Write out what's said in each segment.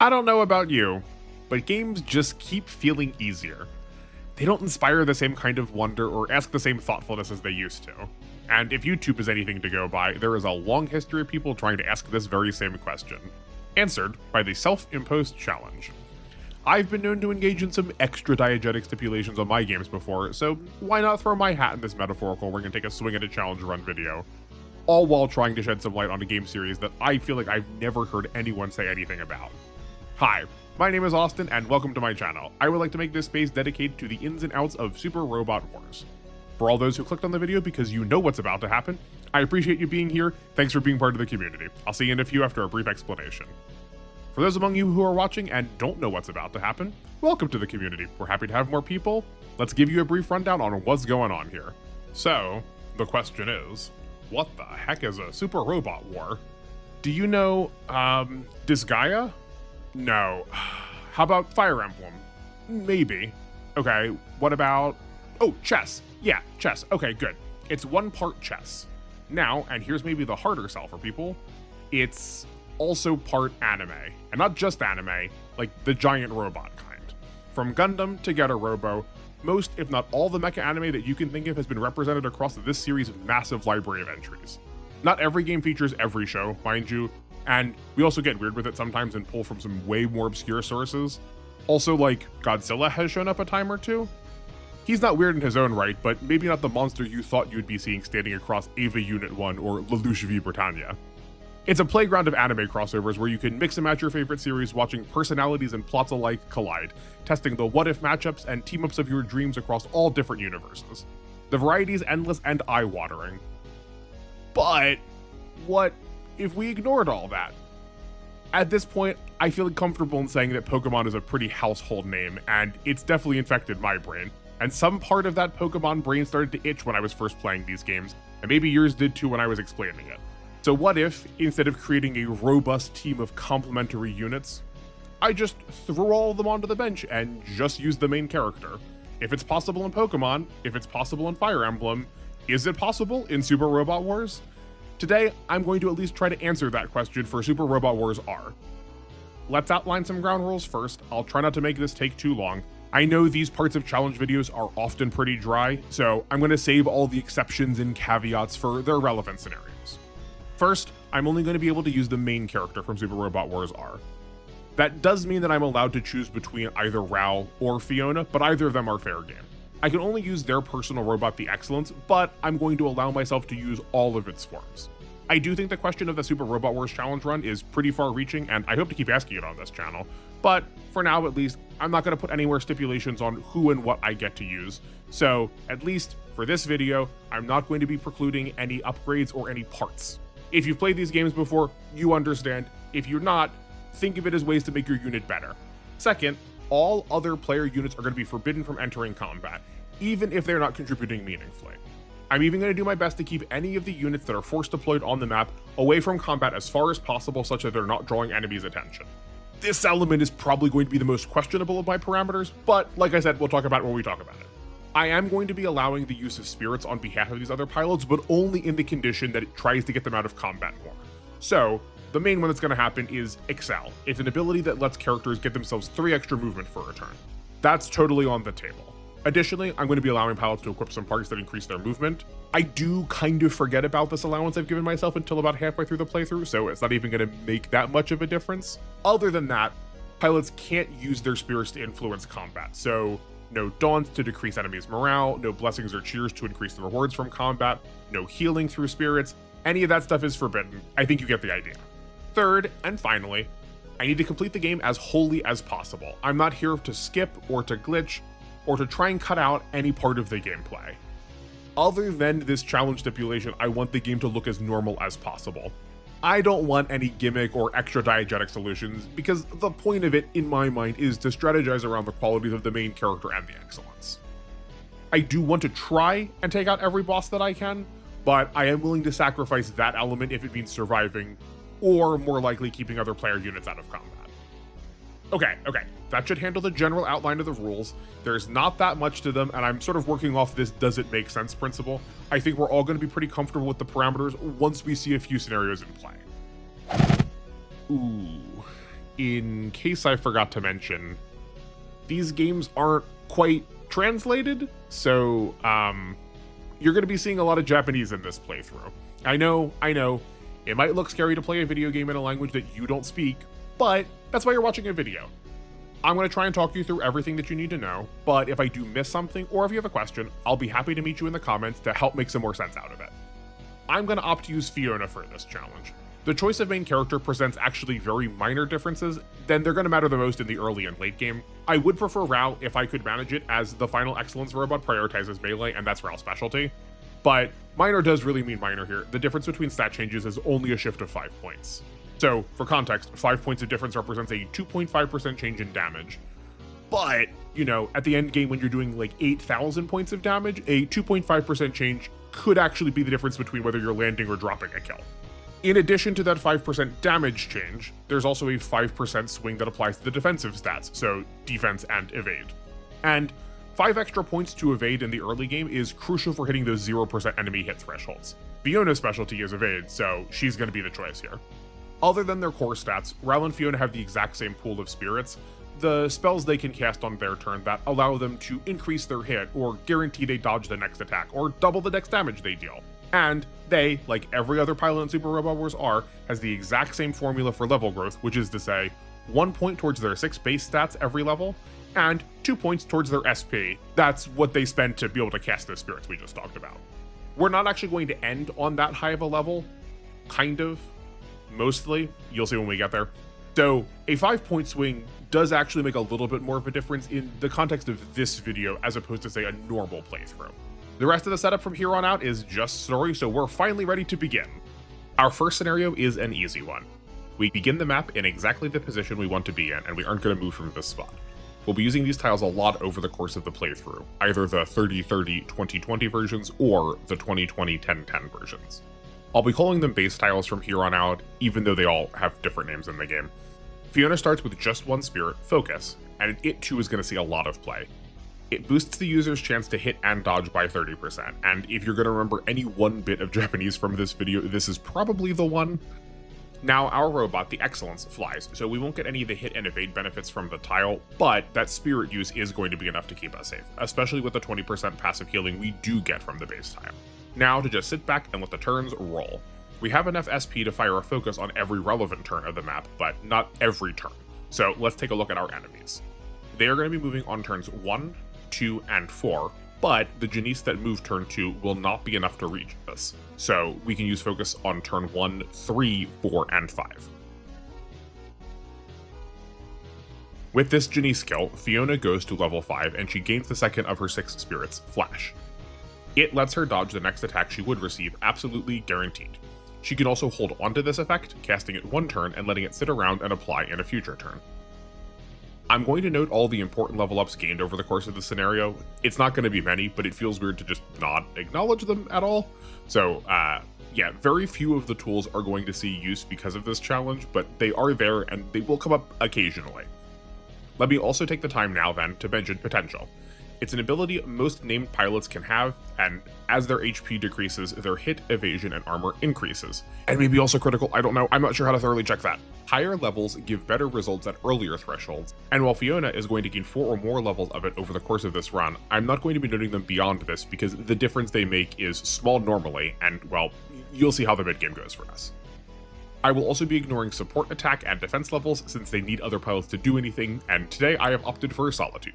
I don't know about you, but games just keep feeling easier. They don't inspire the same kind of wonder or ask the same thoughtfulness as they used to. And if YouTube is anything to go by, there is a long history of people trying to ask this very same question, answered by the self-imposed challenge. I've been known to engage in some extra diegetic stipulations on my games before, so why not throw my hat in this metaphorical ring and take a swing at a challenge run video? All while trying to shed some light on a game series that I feel like I've never heard anyone say anything about. Hi, my name is Austin and welcome to my channel. I would like to make this space dedicated to the ins and outs of Super Robot Wars. For all those who clicked on the video because you know what's about to happen, I appreciate you being here, thanks for being part of the community. I'll see you in a few after a brief explanation. For those among you who are watching and don't know what's about to happen, welcome to the community. We're happy to have more people. Let's give you a brief rundown on what's going on here. So, the question is, what the heck is a Super Robot War? Do you know, Disgaea? No. How about Fire Emblem? Maybe. Okay, what about... Oh, chess. Yeah, chess. Okay, good. It's one part chess. Now, and here's maybe the harder sell for people, it's also part anime. And not just anime, like the giant robot kind. From Gundam to Getter Robo, most, if not all, the mecha anime that you can think of has been represented across this series' massive library of entries. Not every game features every show, mind you, and we also get weird with it sometimes and pull from some way more obscure sources. Also, like, Godzilla has shown up a time or two. He's not weird in his own right, but maybe not the monster you thought you'd be seeing standing across Ava Unit 1 or Lelouch v Britannia. It's a playground of anime crossovers where you can mix and match your favorite series, watching personalities and plots alike collide, testing the what-if matchups and team-ups of your dreams across all different universes. The variety is endless and eye-watering. But what if we ignored all that? At this point, I feel comfortable in saying that Pokemon is a pretty household name, and it's definitely infected my brain. And some part of that Pokemon brain started to itch when I was first playing these games, and maybe yours did too when I was explaining it. So what if, instead of creating a robust team of complementary units, I just threw all of them onto the bench and just used the main character? If it's possible in Pokemon, if it's possible in Fire Emblem, is it possible in Super Robot Wars? Today, I'm going to at least try to answer that question for Super Robot Wars R. Let's outline some ground rules first. I'll try not to make this take too long. I know these parts of challenge videos are often pretty dry, so I'm going to save all the exceptions and caveats for their relevant scenarios. First, I'm only going to be able to use the main character from Super Robot Wars R. That does mean that I'm allowed to choose between either Ral or Fiona, but either of them are fair game. I can only use their personal robot, the Excellence, but I'm going to allow myself to use all of its forms. I do think the question of the Super Robot Wars challenge run is pretty far-reaching, and I hope to keep asking it on this channel, but for now at least, I'm not going to put anywhere stipulations on who and what I get to use, so at least for this video, I'm not going to be precluding any upgrades or any parts. If you've played these games before, you understand. If you're not, think of it as ways to make your unit better. Second, all other player units are going to be forbidden from entering combat, even if they're not contributing meaningfully. I'm even going to do my best to keep any of the units that are force deployed on the map away from combat as far as possible such that they're not drawing enemies' attention. This element is probably going to be the most questionable of my parameters, but like I said, we'll talk about it when we talk about it. I am going to be allowing the use of spirits on behalf of these other pilots, but only in the condition that it tries to get them out of combat more. So, the main one that's going to happen is Excel. It's an ability that lets characters get themselves 3 extra movement for a turn. That's totally on the table. Additionally, I'm going to be allowing pilots to equip some parts that increase their movement. I do kind of forget about this allowance I've given myself until about halfway through the playthrough, so it's not even going to make that much of a difference. Other than that, pilots can't use their spirits to influence combat, so no dawns to decrease enemies' morale, no blessings or cheers to increase the rewards from combat, no healing through spirits. Any of that stuff is forbidden. I think you get the idea. Third, and finally, I need to complete the game as wholly as possible. I'm not here to skip or to glitch, or to try and cut out any part of the gameplay. Other than this challenge stipulation, I want the game to look as normal as possible. I don't want any gimmick or extra diegetic solutions, because the point of it, in my mind, is to strategize around the qualities of the main character and the Excellence. I do want to try and take out every boss that I can, but I am willing to sacrifice that element if it means surviving, or more likely keeping other player units out of combat. Okay, that should handle the general outline of the rules. There's not that much to them, and I'm sort of working off this does it make sense principle. I think we're all going to be pretty comfortable with the parameters once we see a few scenarios in play. Ooh, in case I forgot to mention, these games aren't quite translated, so you're going to be seeing a lot of Japanese in this playthrough. I know, it might look scary to play a video game in a language that you don't speak, but that's why you're watching a video. I'm going to try and talk you through everything that you need to know, but if I do miss something or if you have a question, I'll be happy to meet you in the comments to help make some more sense out of it. I'm going to opt to use Fiona for this challenge. The choice of main character presents actually very minor differences, then they're going to matter the most in the early and late game. I would prefer Rao if I could manage it, as the final excellence robot prioritizes melee and that's Rao's specialty. But minor does really mean minor here. The difference between stat changes is only a shift of 5 points. So, for context, 5 points of difference represents a 2.5% change in damage. But, you know, at the end game when you're doing like 8,000 points of damage, a 2.5% change could actually be the difference between whether you're landing or dropping a kill. In addition to that 5% damage change, there's also a 5% swing that applies to the defensive stats, so defense and evade. And 5 extra points to evade in the early game is crucial for hitting those 0% enemy hit thresholds. Fiona's specialty is evade, so she's going to be the choice here. Other than their core stats, Rao and Fiona have the exact same pool of spirits, the spells they can cast on their turn that allow them to increase their hit, or guarantee they dodge the next attack, or double the next damage they deal. And they, like every other pilot in Super Robot Wars R, has the exact same formula for level growth, which is to say, 1 point towards their 6 base stats every level, and 2 points towards their SP. That's what they spend to be able to cast those spirits we just talked about. We're not actually going to end on that high of a level. Kind of. Mostly. You'll see when we get there. So, a 5-point swing does actually make a little bit more of a difference in the context of this video as opposed to, say, a normal playthrough. The rest of the setup from here on out is just story, so we're finally ready to begin. Our first scenario is an easy one. We begin the map in exactly the position we want to be in, and we aren't going to move from this spot. We'll be using these tiles a lot over the course of the playthrough, either the 30-30-2020 versions or the 2020-10-10 versions. I'll be calling them base tiles from here on out, even though they all have different names in the game. Fiona starts with just one spirit, Focus, and it too is going to see a lot of play. It boosts the user's chance to hit and dodge by 30%, and if you're going to remember any one bit of Japanese from this video, this is probably the one. Now, our robot, the Excellence, flies, so we won't get any of the hit and evade benefits from the tile, but that spirit use is going to be enough to keep us safe, especially with the 20% passive healing we do get from the base tile. Now to just sit back and let the turns roll. We have enough SP to fire a focus on every relevant turn of the map, but not every turn. So let's take a look at our enemies. They are going to be moving on turns 1, 2, and 4, but the Janice that move turn 2 will not be enough to reach this. So we can use focus on turn 1, 3, 4, and 5. With this Janice skill, Fiona goes to level 5 and she gains the second of her 6 spirits, Flash. It lets her dodge the next attack she would receive, absolutely guaranteed. She can also hold onto this effect, casting it one turn and letting it sit around and apply in a future turn. I'm going to note all the important level ups gained over the course of the scenario. It's not going to be many, but it feels weird to just not acknowledge them at all. So, yeah, very few of the tools are going to see use because of this challenge, but they are there and they will come up occasionally. Let me also take the time now then to mention Potential. It's an ability most named pilots can have, and as their HP decreases, their hit, evasion, and armor increases. And maybe also critical, I don't know, I'm not sure how to thoroughly check that. Higher levels give better results at earlier thresholds, and while Fiona is going to gain 4 or more levels of it over the course of this run, I'm not going to be noting them beyond this because the difference they make is small normally, and well, you'll see how the mid-game goes for us. I will also be ignoring support attack and defense levels since they need other pilots to do anything, and today I have opted for Solitude.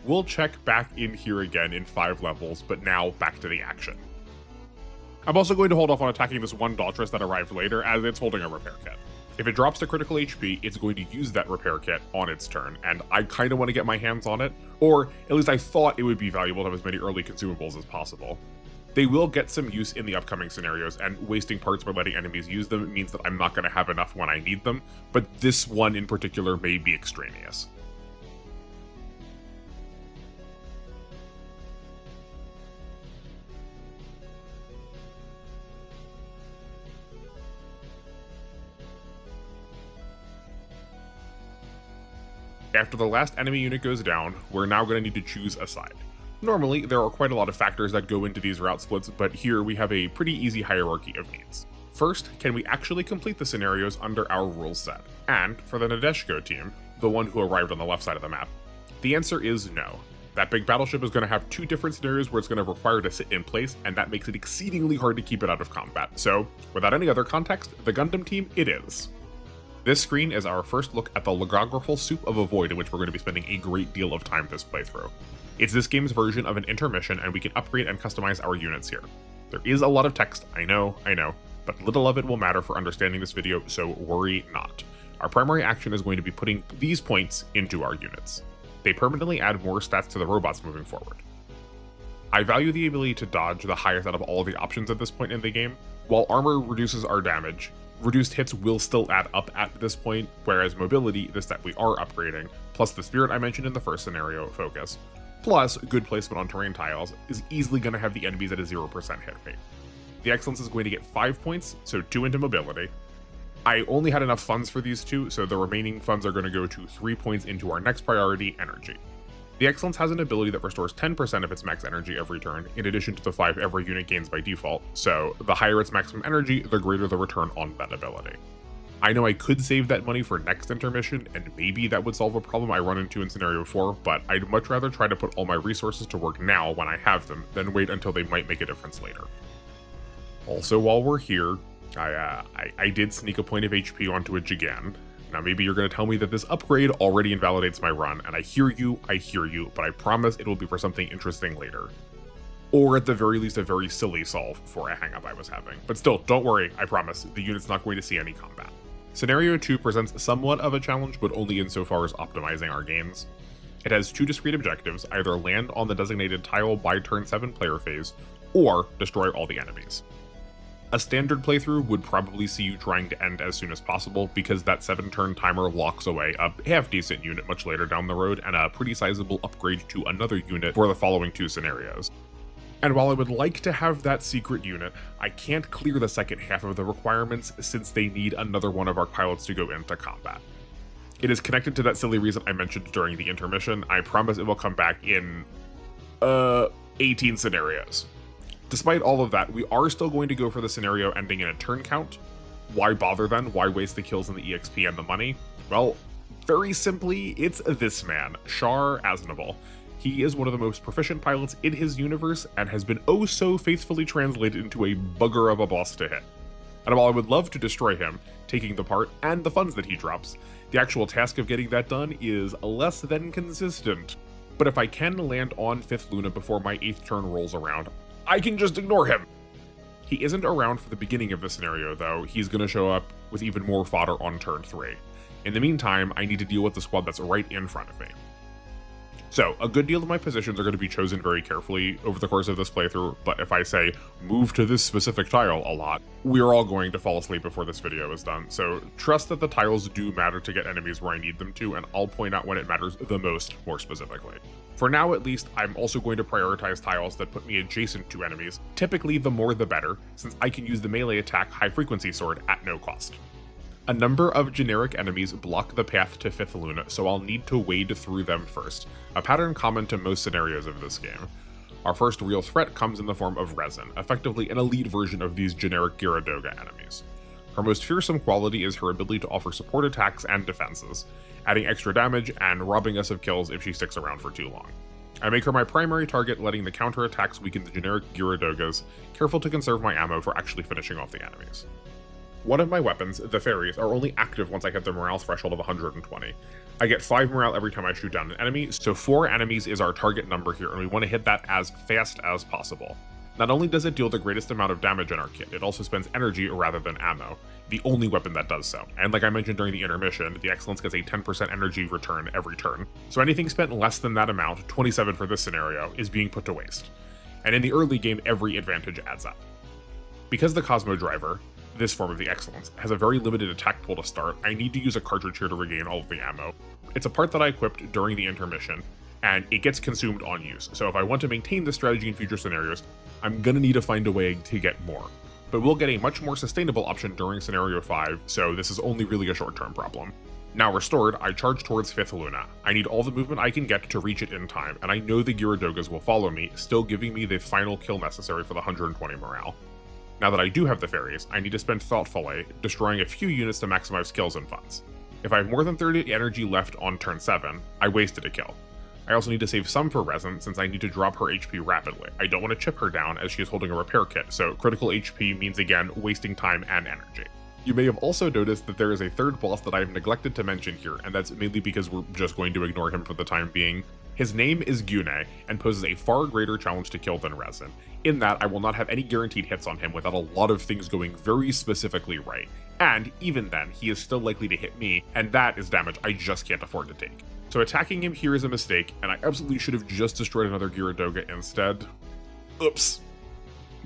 We'll check back in here again in 5 levels, but now back to the action. I'm also going to hold off on attacking this one Daughters that arrived later as it's holding a repair kit. If it drops to critical HP, it's going to use that repair kit on its turn, and I kind of want to get my hands on it, or at least I thought it would be valuable to have as many early consumables as possible. They will get some use in the upcoming scenarios, and wasting parts by letting enemies use them means that I'm not going to have enough when I need them, but this one in particular may be extraneous. After the last enemy unit goes down, we're now going to need to choose a side. Normally, there are quite a lot of factors that go into these route splits, but here we have a pretty easy hierarchy of needs. First, can we actually complete the scenarios under our rule set? And for the Nadeshko team, the one who arrived on the left side of the map, the answer is no. That big battleship is going to have two different scenarios where it's going to require to sit in place, and that makes it exceedingly hard to keep it out of combat. So, without any other context, the Gundam team, it is. This screen is our first look at the logographical soup of a void in which we're going to be spending a great deal of time this playthrough. It's this game's version of an intermission, and we can upgrade and customize our units here. There is a lot of text, I know, but little of it will matter for understanding this video, so worry not. Our primary action is going to be putting these points into our units. They permanently add more stats to the robots moving forward. I value the ability to dodge the highest out of all of the options at this point in the game. While armor reduces our damage, reduced hits will still add up at this point, whereas mobility, the stat we are upgrading, plus the spirit I mentioned in the first scenario, focus, plus good placement on terrain tiles, is easily going to have the enemies at a 0% hit rate. The excellence is going to get 5 points, so 2 into mobility. I only had enough funds for these two, so the remaining funds are going to go to 3 points into our next priority, energy. The excellence has an ability that restores 10% of its max energy every turn, in addition to the 5 every unit gains by default, so the higher its maximum energy, the greater the return on that ability. I know I could save that money for next intermission, and maybe that would solve a problem I run into in scenario 4, but I'd much rather try to put all my resources to work now when I have them, than wait until they might make a difference later. Also, while we're here, I did sneak a point of HP onto a Jigan. Now maybe you're going to tell me that this upgrade already invalidates my run, and I hear you, but I promise it will be for something interesting later. Or at the very least a very silly solve for a hang-up I was having. But still, don't worry, I promise, the unit's not going to see any combat. Scenario 2 presents somewhat of a challenge, but only insofar as optimizing our gains. It has 2 discrete objectives, either land on the designated tile by turn 7 player phase, or destroy all the enemies. A standard playthrough would probably see you trying to end as soon as possible, because that 7-turn timer locks away a half-decent unit much later down the road, and a pretty sizable upgrade to another unit for the following 2 scenarios. And while I would like to have that secret unit, I can't clear the second half of the requirements since they need another one of our pilots to go into combat. It is connected to that silly reason I mentioned during the intermission. I promise it will come back in, 18 scenarios. Despite all of that, we are still going to go for the scenario ending in a turn count. Why bother then? Why waste the kills and the EXP and the money? Well, very simply, it's this man, Char Aznavour. He is one of the most proficient pilots in his universe and has been oh so faithfully translated into a bugger of a boss to hit. And while I would love to destroy him, taking the part and the funds that he drops, the actual task of getting that done is less than consistent. But if I can land on 5th Luna before my 8th turn rolls around, I can just ignore him. He isn't around for the beginning of the scenario though, he's going to show up with even more fodder on turn 3. In the meantime, I need to deal with the squad that's right in front of me. So, a good deal of my positions are going to be chosen very carefully over the course of this playthrough, but if I say, move to this specific tile a lot, we're all going to fall asleep before this video is done, so trust that the tiles do matter to get enemies where I need them to, and I'll point out when it matters the most, more specifically. For now at least, I'm also going to prioritize tiles that put me adjacent to enemies, typically the more the better, since I can use the melee attack high frequency sword at no cost. A number of generic enemies block the path to 5th Luna, so I'll need to wade through them first, a pattern common to most scenarios of this game. Our first real threat comes in the form of Resin, effectively an elite version of these generic Gyaradoga enemies. Her most fearsome quality is her ability to offer support attacks and defenses, adding extra damage and robbing us of kills if she sticks around for too long. I make her my primary target, letting the counterattacks weaken the generic Gyaradogas, careful to conserve my ammo for actually finishing off the enemies. One of my weapons, the fairies, are only active once I hit the morale threshold of 120. I get 5 morale every time I shoot down an enemy, so 4 enemies is our target number here, and we want to hit that as fast as possible. Not only does it deal the greatest amount of damage in our kit, it also spends energy rather than ammo, the only weapon that does so. And like I mentioned during the intermission, the Excellence gets a 10% energy return every turn, so anything spent less than that amount, 27 for this scenario, is being put to waste. And in the early game, every advantage adds up. Because the Cosmo Driver, this form of the Excellence, has a very limited attack pool to start, I need to use a cartridge here to regain all of the ammo. It's a part that I equipped during the intermission, and it gets consumed on use, so if I want to maintain this strategy in future scenarios, I'm gonna need to find a way to get more. But we'll get a much more sustainable option during scenario 5, so this is only really a short-term problem. Now restored, I charge towards 5th Luna. I need all the movement I can get to reach it in time, and I know the Gyaradogas will follow me, still giving me the final kill necessary for the 120 morale. Now that I do have the fairies, I need to spend thoughtfully, destroying a few units to maximize skills and funds. If I have more than 30 energy left on turn 7, I wasted a kill. I also need to save some for Resin since I need to drop her HP rapidly. I don't want to chip her down as she is holding a repair kit, so critical HP means again wasting time and energy. You may have also noticed that there is a third boss that I have neglected to mention here, and that's mainly because we're just going to ignore him for the time being. His name is Gune, and poses a far greater challenge to kill than Resin, in that I will not have any guaranteed hits on him without a lot of things going very specifically right. And even then, he is still likely to hit me, and that is damage I just can't afford to take. So attacking him here is a mistake, and I absolutely should have just destroyed another Gyaradoga instead. Oops.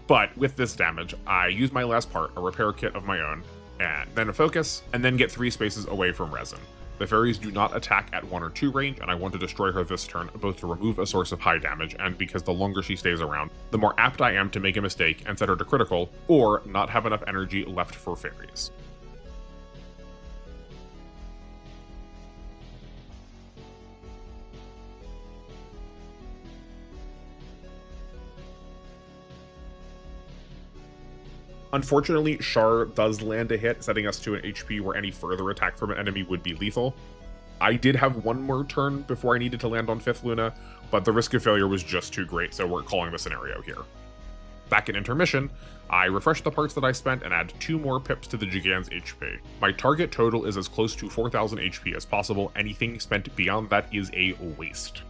But with this damage, I use my last part, a repair kit of my own, and then a focus, and then get 3 spaces away from Resin. The fairies do not attack at 1 or 2 range, and I want to destroy her this turn, both to remove a source of high damage, and because the longer she stays around, the more apt I am to make a mistake and set her to critical, or not have enough energy left for fairies. Unfortunately, Char does land a hit, setting us to an HP where any further attack from an enemy would be lethal. I did have one more turn before I needed to land on 5th Luna, but the risk of failure was just too great, so we're calling the scenario here. Back in intermission, I refresh the parts that I spent and add 2 more pips to the Gigant's HP. My target total is as close to 4,000 HP as possible. Anything spent beyond that is a waste.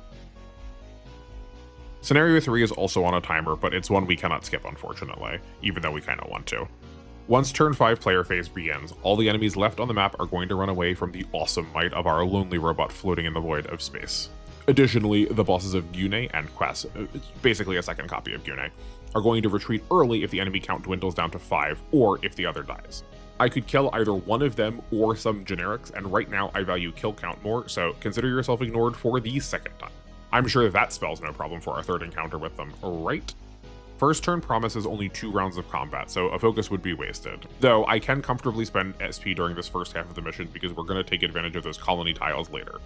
Scenario 3 is also on a timer, but it's one we cannot skip unfortunately, even though we kinda want to. Once turn 5 player phase begins, all the enemies left on the map are going to run away from the awesome might of our lonely robot floating in the void of space. Additionally, the bosses of Gune and Quest, basically a second copy of Gune, are going to retreat early if the enemy count dwindles down to 5, or if the other dies. I could kill either one of them or some generics, and right now I value kill count more, so consider yourself ignored for the second time. I'm sure that spells no problem for our third encounter with them, right? First turn promises only 2 rounds of combat, so a focus would be wasted. Though I can comfortably spend SP during this first half of the mission because we're going to take advantage of those colony tiles later.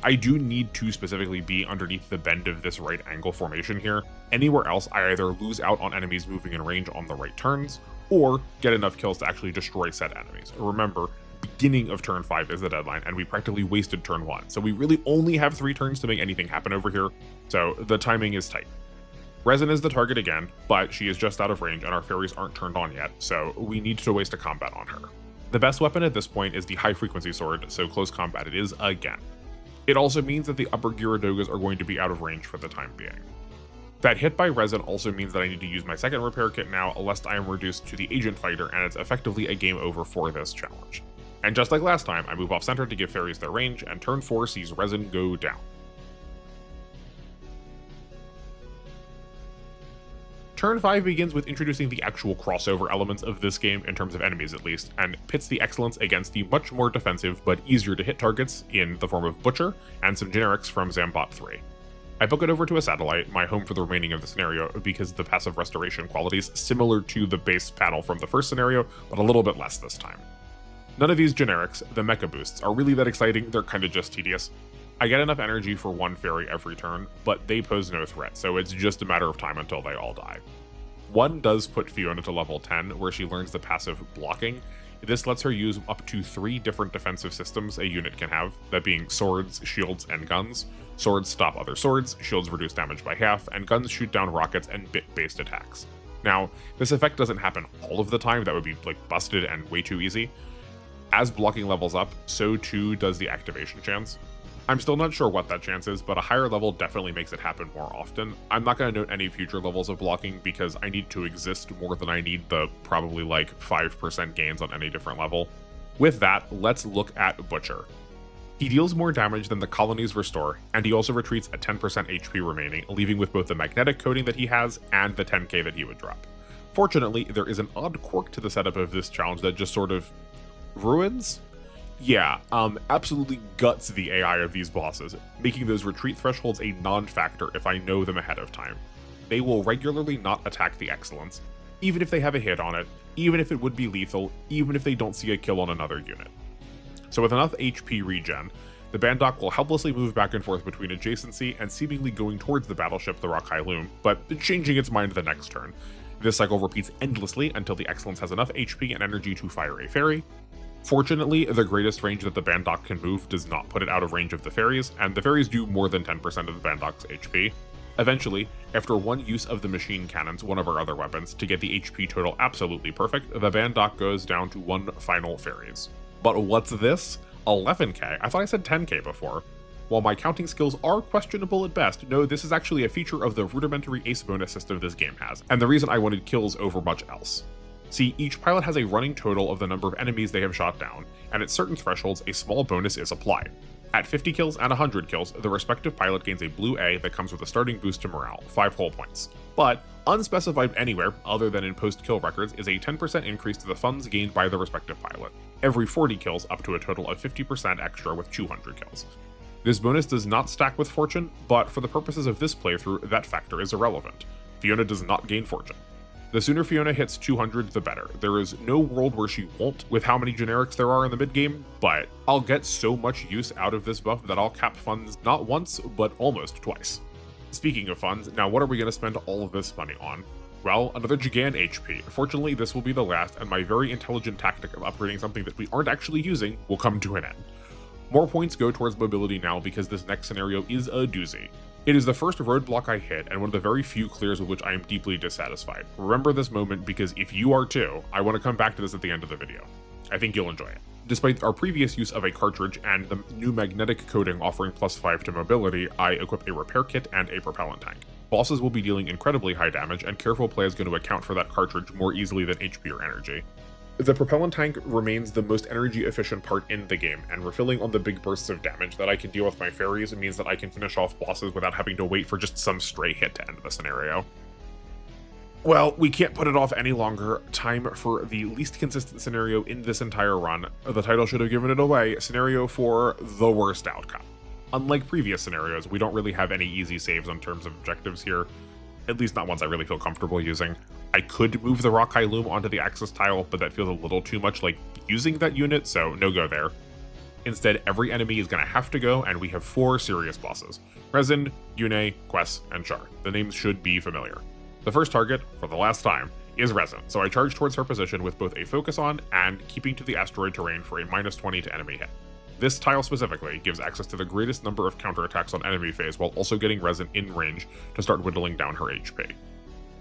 I do need to specifically be underneath the bend of this right angle formation here. Anywhere else, I either lose out on enemies moving in range on the right turns, or get enough kills to actually destroy said enemies. Remember, beginning of turn 5 is the deadline, and we practically wasted turn 1, so we really only have 3 turns to make anything happen over here, so the timing is tight. Resin is the target again, but she is just out of range and our fairies aren't turned on yet, so we need to waste a combat on her. The best weapon at this point is the high frequency sword, so close combat it is again. It also means that the upper Gyaradogas are going to be out of range for the time being. That hit by Resin also means that I need to use my second repair kit now, lest I am reduced to the agent fighter, and it's effectively a game over for this challenge. And just like last time, I move off center to give fairies their range, and turn 4 sees Resin go down. Turn 5 begins with introducing the actual crossover elements of this game, in terms of enemies at least, and pits the excellence against the much more defensive but easier to hit targets in the form of Butcher and some generics from Zambot 3. I book it over to a satellite, my home for the remaining of the scenario, because the passive restoration qualities similar to the base panel from the first scenario, but a little bit less this time. None of these generics, the mecha boosts, are really that exciting, they're kinda just tedious. I get enough energy for 1 fairy every turn, but they pose no threat, so it's just a matter of time until they all die. 1 does put Fiona to level 10, where she learns the passive blocking. This lets her use up to 3 different defensive systems a unit can have, that being swords, shields, and guns. Swords stop other swords, shields reduce damage by half, and guns shoot down rockets and bit-based attacks. Now, this effect doesn't happen all of the time, that would be busted and way too easy. As blocking levels up, so too does the activation chance. I'm still not sure what that chance is, but a higher level definitely makes it happen more often. I'm not going to note any future levels of blocking because I need to exist more than I need the probably 5% gains on any different level. With that, let's look at Butcher. He deals more damage than the colonies restore, and he also retreats at 10% HP remaining, leaving with both the magnetic coating that he has and the 10k that he would drop. Fortunately, there is an odd quirk to the setup of this challenge that just sort of ruins? Yeah, absolutely guts the AI of these bosses, making those retreat thresholds a non-factor if I know them ahead of time. They will regularly not attack the excellence, even if they have a hit on it, even if it would be lethal, even if they don't see a kill on another unit. So with enough HP regen, the Bandok will helplessly move back and forth between adjacency and seemingly going towards the battleship the Rock High Loom, but changing its mind the next turn. This cycle repeats endlessly until the Excellence has enough HP and energy to fire a fairy. Fortunately, the greatest range that the Bandock can move does not put it out of range of the fairies, and the fairies do more than 10% of the Bandock's HP. Eventually, after one use of the machine cannons, one of our other weapons, to get the HP total absolutely perfect, the Bandock goes down to one final fairies. But what's this? 11k? I thought I said 10k before. While my counting skills are questionable at best, no, this is actually a feature of the rudimentary ace bonus system this game has, and the reason I wanted kills over much else. See, each pilot has a running total of the number of enemies they have shot down, and at certain thresholds a small bonus is applied. At 50 kills and 100 kills, the respective pilot gains a blue A that comes with a starting boost to morale, 5 whole points. But, unspecified anywhere other than in post-kill records is a 10% increase to the funds gained by the respective pilot. Every 40 kills up to a total of 50% extra with 200 kills. This bonus does not stack with fortune, but for the purposes of this playthrough, that factor is irrelevant. Fiona does not gain fortune. The sooner Fiona hits 200, the better. There is no world where she won't with how many generics there are in the mid-game, but I'll get so much use out of this buff that I'll cap funds not once, but almost twice. Speaking of funds, now what are we going to spend all of this money on? Well, another Gigant HP. Fortunately, this will be the last, and my very intelligent tactic of upgrading something that we aren't actually using will come to an end. More points go towards mobility now because this next scenario is a doozy. It is the first roadblock I hit and one of the very few clears with which I am deeply dissatisfied. Remember this moment because if you are too, I want to come back to this at the end of the video. I think you'll enjoy it. Despite our previous use of a cartridge and the new magnetic coating offering +5 to mobility, I equip a repair kit and a propellant tank. Bosses will be dealing incredibly high damage, and careful play is going to account for that cartridge more easily than HP or energy. The propellant tank remains the most energy efficient part in the game, and refilling on the big bursts of damage that I can deal with my fairies means that I can finish off bosses without having to wait for just some stray hit to end the scenario. Well, we can't put it off any longer. Time for the least consistent scenario in this entire run. The title should have given it away. Scenario 4, the worst outcome. Unlike previous scenarios, we don't really have any easy saves on terms of objectives here. At least not ones I really feel comfortable using. I could move the Rockeye Loom onto the Axis tile, but that feels a little too much like using that unit, so no go there. Instead, every enemy is going to have to go, and we have 4 serious bosses. Resin, Yune, Quest, and Char. The names should be familiar. The first target, for the last time, is Resin, so I charge towards her position with both a focus on and keeping to the asteroid terrain for a -20 to enemy hit. This tile specifically gives access to the greatest number of counterattacks on enemy phase while also getting Resin in range to start whittling down her HP.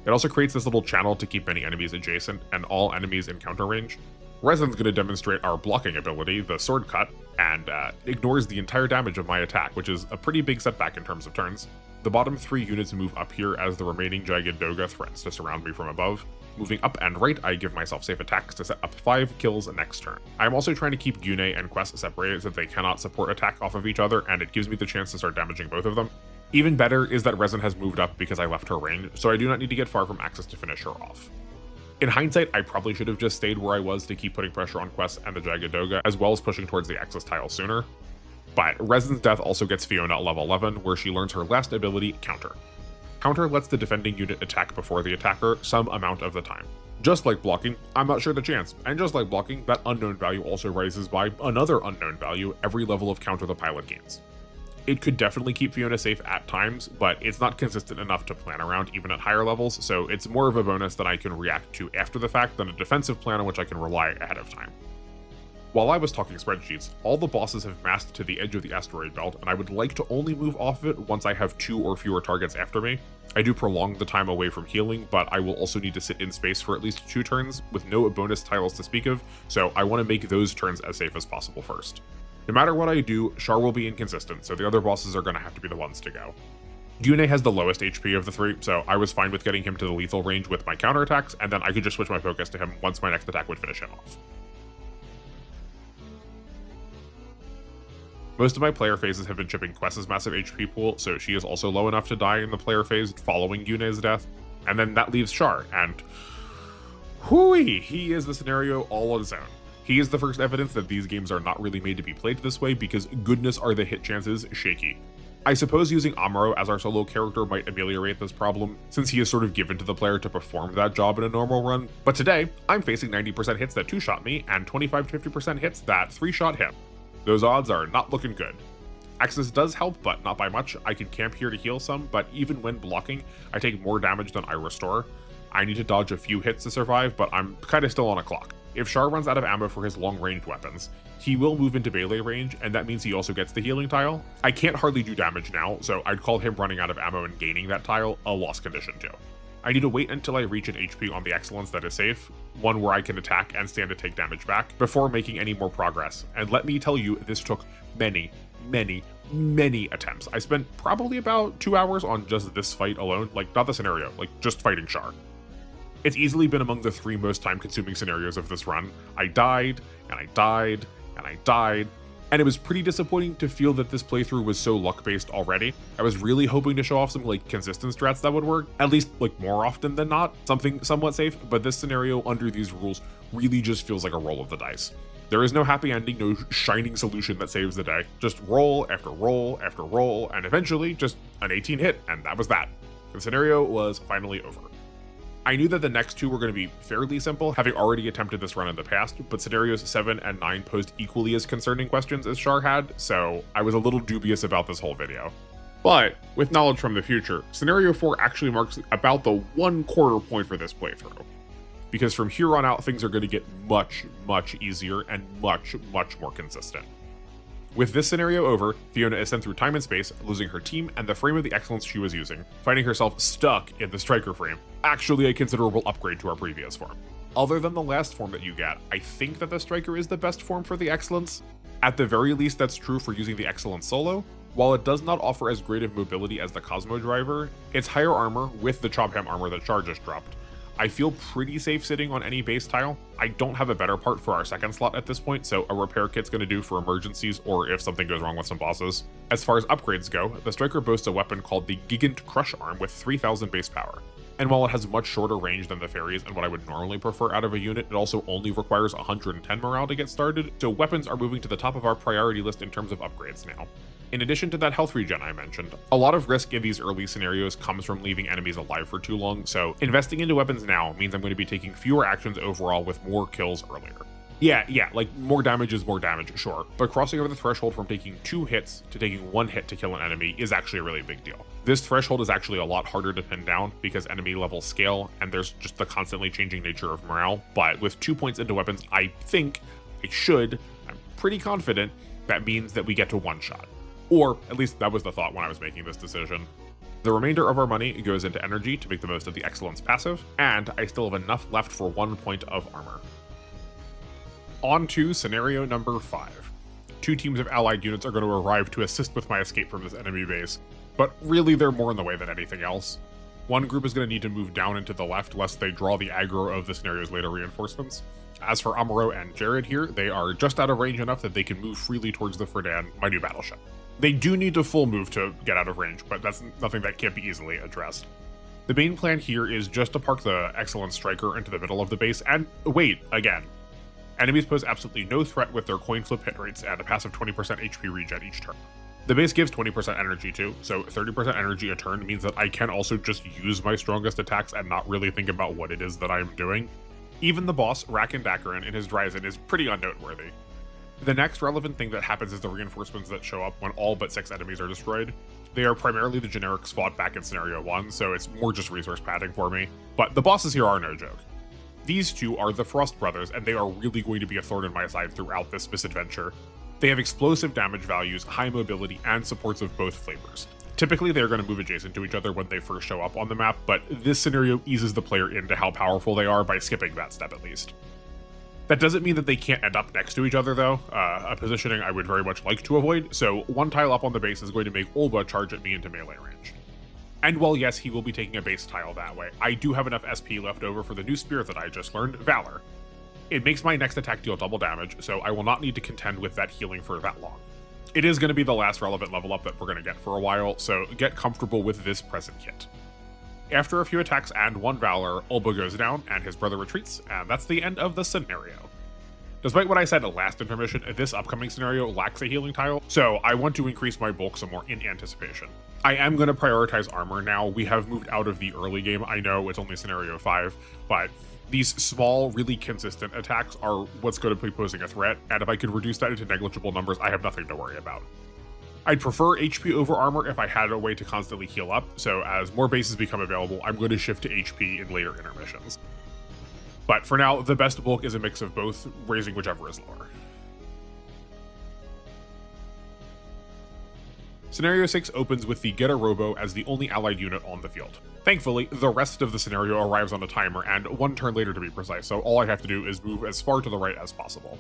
It also creates this little channel to keep many enemies adjacent and all enemies in counter range. Resin's going to demonstrate our blocking ability, the Sword Cut, and ignores the entire damage of my attack, which is a pretty big setback in terms of turns. The bottom 3 units move up here as the remaining Jagged Doga threatens to surround me from above. Moving up and right, I give myself safe attacks to set up 5 kills next turn. I'm also trying to keep Yune and Quest separated so that they cannot support attack off of each other, and it gives me the chance to start damaging both of them. Even better is that Resin has moved up because I left her range, so I do not need to get far from Axis to finish her off. In hindsight, I probably should have just stayed where I was to keep putting pressure on Quest and the Jagged Doga, as well as pushing towards the Axis tile sooner. But Resin's death also gets Fiona level 11, where she learns her last ability, Counter. Counter lets the defending unit attack before the attacker some amount of the time. Just like blocking, I'm not sure the chance, and just like blocking, that unknown value also rises by another unknown value every level of counter the pilot gains. It could definitely keep Fiona safe at times, but it's not consistent enough to plan around even at higher levels, so it's more of a bonus that I can react to after the fact than a defensive plan on which I can rely ahead of time. While I was talking spreadsheets, all the bosses have massed to the edge of the asteroid belt, and I would like to only move off of it once I have 2 or fewer targets after me. I do prolong the time away from healing, but I will also need to sit in space for at least 2 turns, with no bonus tiles to speak of, so I want to make those turns as safe as possible first. No matter what I do, Char will be inconsistent, so the other bosses are going to have to be the ones to go. Yune has the lowest HP of the 3, so I was fine with getting him to the lethal range with my counterattacks, and then I could just switch my focus to him once my next attack would finish him off. Most of my player phases have been chipping Quest's massive HP pool, so she is also low enough to die in the player phase following Yune's death, and then that leaves Char, and hooey, he is the scenario all on his own. He is the first evidence that these games are not really made to be played this way because goodness are the hit chances shaky. I suppose using Amuro as our solo character might ameliorate this problem, since he is sort of given to the player to perform that job in a normal run, but today, I'm facing 90% hits that 2-shot me and 25 to 50% hits that 3-shot him. Those odds are not looking good. Axis does help, but not by much. I can camp here to heal some, but even when blocking, I take more damage than I restore. I need to dodge a few hits to survive, but I'm kinda still on a clock. If Char runs out of ammo for his long-ranged weapons, he will move into melee range, and that means he also gets the healing tile. I can't hardly do damage now, so I'd call him running out of ammo and gaining that tile a lost condition too. I need to wait until I reach an HP on the excellence that is safe, one where I can attack and stand to take damage back, before making any more progress. And let me tell you, this took many attempts. I spent probably about 2 hours on just this fight alone, like not the scenario, like just fighting Char. It's easily been among the 3 most time-consuming scenarios of this run. I died, and I died, and I died, and it was pretty disappointing to feel that this playthrough was so luck-based already. I was really hoping to show off some like consistent strats that would work, at least like more often than not, something somewhat safe, but this scenario under these rules really just feels like a roll of the dice. There is no happy ending, no shining solution that saves the day. Just roll after roll after roll, and eventually just an 18 hit, and that was that. The scenario was finally over. I knew that the next 2 were going to be fairly simple, having already attempted this run in the past, but scenarios 7 and 9 posed equally as concerning questions as Char had, so I was a little dubious about this whole video. But, with knowledge from the future, scenario 4 actually marks about the 1/4 point for this playthrough. Because from here on out, things are going to get much easier and much more consistent. With this scenario over, Fiona is sent through time and space, losing her team and the frame of the excellence she was using, finding herself stuck in the striker frame, actually a considerable upgrade to our previous form. Other than the last form that you get, I think that the striker is the best form for the excellence. At the very least, that's true for using the excellence solo. While it does not offer as great of mobility as the Cosmo driver, it's higher armor with the Chop Ham armor that Char just dropped. I feel pretty safe sitting on any base tile. I don't have a better part for our second slot at this point, so a repair kit's gonna do for emergencies or if something goes wrong with some bosses. As far as upgrades go, the striker boasts a weapon called the Gigant Crush Arm with 3000 base power. And while it has much shorter range than the fairies and what I would normally prefer out of a unit, it also only requires 110 morale to get started, so weapons are moving to the top of our priority list in terms of upgrades now. In addition to that health regen I mentioned, a lot of risk in these early scenarios comes from leaving enemies alive for too long, so investing into weapons now means I'm going to be taking fewer actions overall with more kills earlier. Yeah, like more damage is more damage, sure, but crossing over the threshold from taking 2 hits to taking 1 hit to kill an enemy is actually a really big deal. This threshold is actually a lot harder to pin down because enemy levels scale and there's just the constantly changing nature of morale, but with 2 points into weapons, I'm pretty confident that means that we get to 1 shot. Or, at least that was the thought when I was making this decision. The remainder of our money goes into energy to make the most of the excellence passive, and I still have enough left for 1 point of armor. On to scenario number 5. 2 teams of allied units are going to arrive to assist with my escape from this enemy base, but really they're more in the way than anything else. One group is going to need to move down into the left lest they draw the aggro of the scenario's later reinforcements. As for Amuro and Jared here, they are just out of range enough that they can move freely towards the Fredan, my new battleship. They do need to full move to get out of range, but that's nothing that can't be easily addressed. The main plan here is just to park the Excellent Striker into the middle of the base and wait again. Enemies pose absolutely no threat with their coin flip hit rates and a passive 20% HP regen each turn. The base gives 20% energy too, so 30% energy a turn means that I can also just use my strongest attacks and not really think about what it is that I'm doing. Even the boss, Rakan Dakarin, in his Dryzen is pretty unnoteworthy. The next relevant thing that happens is the reinforcements that show up when all but 6 enemies are destroyed. They are primarily the generics fought back in Scenario 1, so it's more just resource padding for me, but the bosses here are no joke. These 2 are the Frost Brothers, and they are really going to be a thorn in my side throughout this misadventure. They have explosive damage values, high mobility, and supports of both flavors. Typically, they're going to move adjacent to each other when they first show up on the map, but this scenario eases the player into how powerful they are by skipping that step at least. That doesn't mean that they can't end up next to each other though, a positioning I would very much like to avoid, so 1 tile up on the base is going to make Olba charge at me into melee range. And while yes, he will be taking a base tile that way, I do have enough SP left over for the new spirit that I just learned, Valor. It makes my next attack deal double damage, so I will not need to contend with that healing for that long. It is going to be the last relevant level up that we're going to get for a while, so get comfortable with this present kit. After a few attacks and 1 Valor, Olba goes down and his brother retreats, and that's the end of the scenario. Despite what I said last intermission, this upcoming scenario lacks a healing tile, so I want to increase my bulk some more in anticipation. I am going to prioritize armor now. We have moved out of the early game. I know it's only scenario 5, but these small, really consistent attacks are what's going to be posing a threat, and if I could reduce that into negligible numbers, I have nothing to worry about. I'd prefer HP over armor if I had a way to constantly heal up, so as more bases become available, I'm going to shift to HP in later intermissions. But for now, the best bulk is a mix of both, raising whichever is lower. Scenario 6 opens with the Get a Robo as the only allied unit on the field. Thankfully, the rest of the scenario arrives on a timer, and 1 turn later to be precise, so all I have to do is move as far to the right as possible.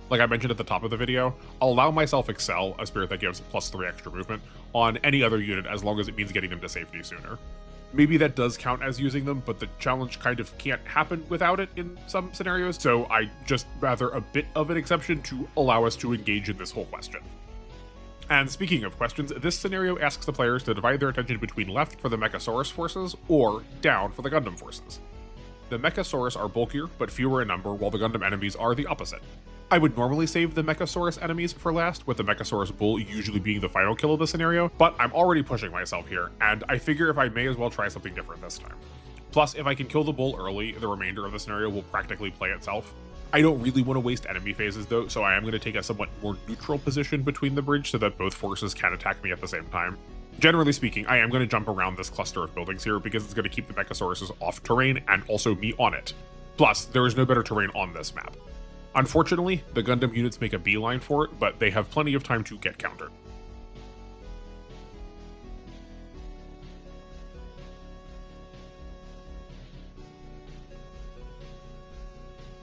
Like I mentioned at the top of the video, I'll allow myself Excel, a spirit that gives +3 extra movement, on any other unit as long as it means getting them to safety sooner. Maybe that does count as using them, but the challenge kind of can't happen without it in some scenarios, so I just rather a bit of an exception to allow us to engage in this whole question. And speaking of questions, this scenario asks the players to divide their attention between left for the Mechasaurus forces or down for the Gundam forces. The Mechasaurus are bulkier but fewer in number, while the Gundam enemies are the opposite. I would normally save the Mechasaurus enemies for last, with the Mechasaurus Bull usually being the final kill of the scenario, but I'm already pushing myself here, and I figure if I may as well try something different this time. Plus, if I can kill the Bull early, the remainder of the scenario will practically play itself. I don't really want to waste enemy phases though, so I am going to take a somewhat more neutral position between the bridge so that both forces can attack me at the same time. Generally speaking, I am going to jump around this cluster of buildings here because it's going to keep the Mechasauruses off terrain and also me on it. Plus, there is no better terrain on this map. Unfortunately, the Gundam units make a beeline for it, but they have plenty of time to get countered.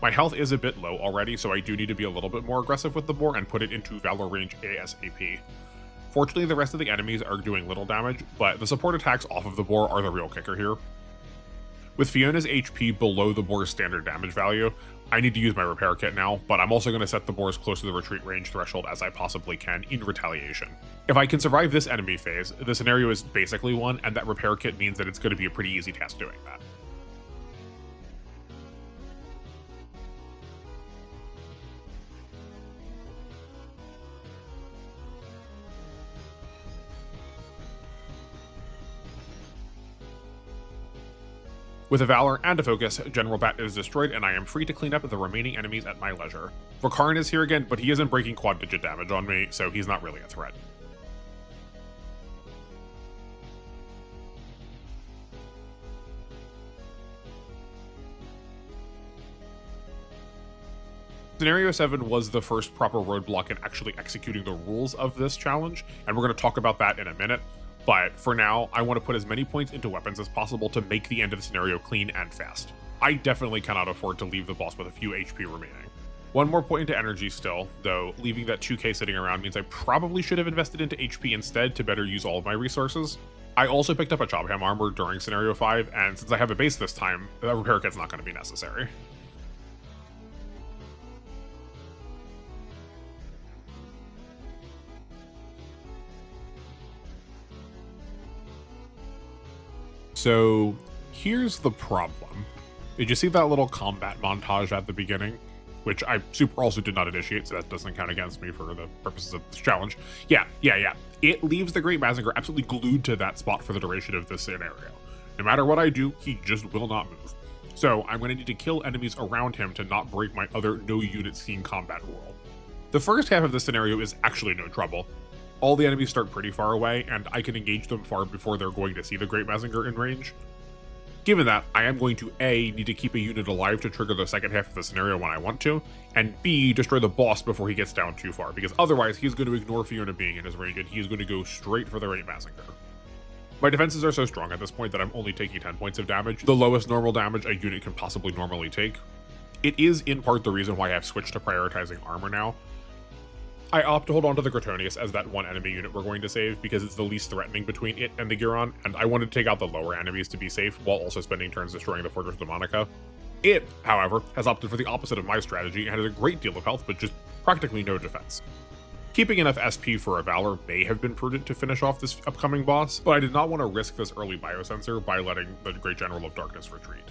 My health is a bit low already, so I do need to be a little bit more aggressive with the boar and put it into Valor range ASAP. Fortunately, the rest of the enemies are doing little damage, but the support attacks off of the boar are the real kicker here. With Fiona's HP below the boar's standard damage value, I need to use my repair kit now, but I'm also going to set the boar as close to the retreat range threshold as I possibly can in retaliation. If I can survive this enemy phase, the scenario is basically won, and that repair kit means that it's going to be a pretty easy task doing that. With a Valor and a Focus, General Bat is destroyed and I am free to clean up the remaining enemies at my leisure. Vakarn is here again, but he isn't breaking quad-digit damage on me, so he's not really a threat. Scenario 7 was the first proper roadblock in actually executing the rules of this challenge, and we're going to talk about that in a minute. But for now, I want to put as many points into weapons as possible to make the end of the scenario clean and fast. I definitely cannot afford to leave the boss with a few HP remaining. One more point into energy still, though leaving that 2k sitting around means I probably should have invested into HP instead to better use all of my resources. I also picked up a Chobham armor during Scenario 5, and since I have a base this time, that repair kit's not going to be necessary. So here's the problem. Did you see that little combat montage at the beginning? Which I super also did not initiate, so that doesn't count against me for the purposes of this challenge. Yeah. It leaves the Great Mazinger absolutely glued to that spot for the duration of this scenario. No matter what I do, he just will not move. So I'm going to need to kill enemies around him to not break my other no unit scene combat rule. The first half of the scenario is actually no trouble. All the enemies start pretty far away, and I can engage them far before they're going to see the Great Mazinger in range. Given that, I am going to A, need to keep a unit alive to trigger the second half of the scenario when I want to, and B, destroy the boss before he gets down too far, because otherwise he's going to ignore Fiona being in his range and he is going to go straight for the Great Mazinger. My defenses are so strong at this point that I'm only taking 10 points of damage, the lowest normal damage a unit can possibly normally take. It is in part the reason why I've switched to prioritizing armor now. I opt to hold on to the Gratonius as that one enemy unit we're going to save because it's the least threatening between it and the Giron, and I wanted to take out the lower enemies to be safe while also spending turns destroying the Fortress Demonica. It, however, has opted for the opposite of my strategy and has a great deal of health but just practically no defense. Keeping enough SP for a Valor may have been prudent to finish off this upcoming boss, but I did not want to risk this early biosensor by letting the Great General of Darkness retreat.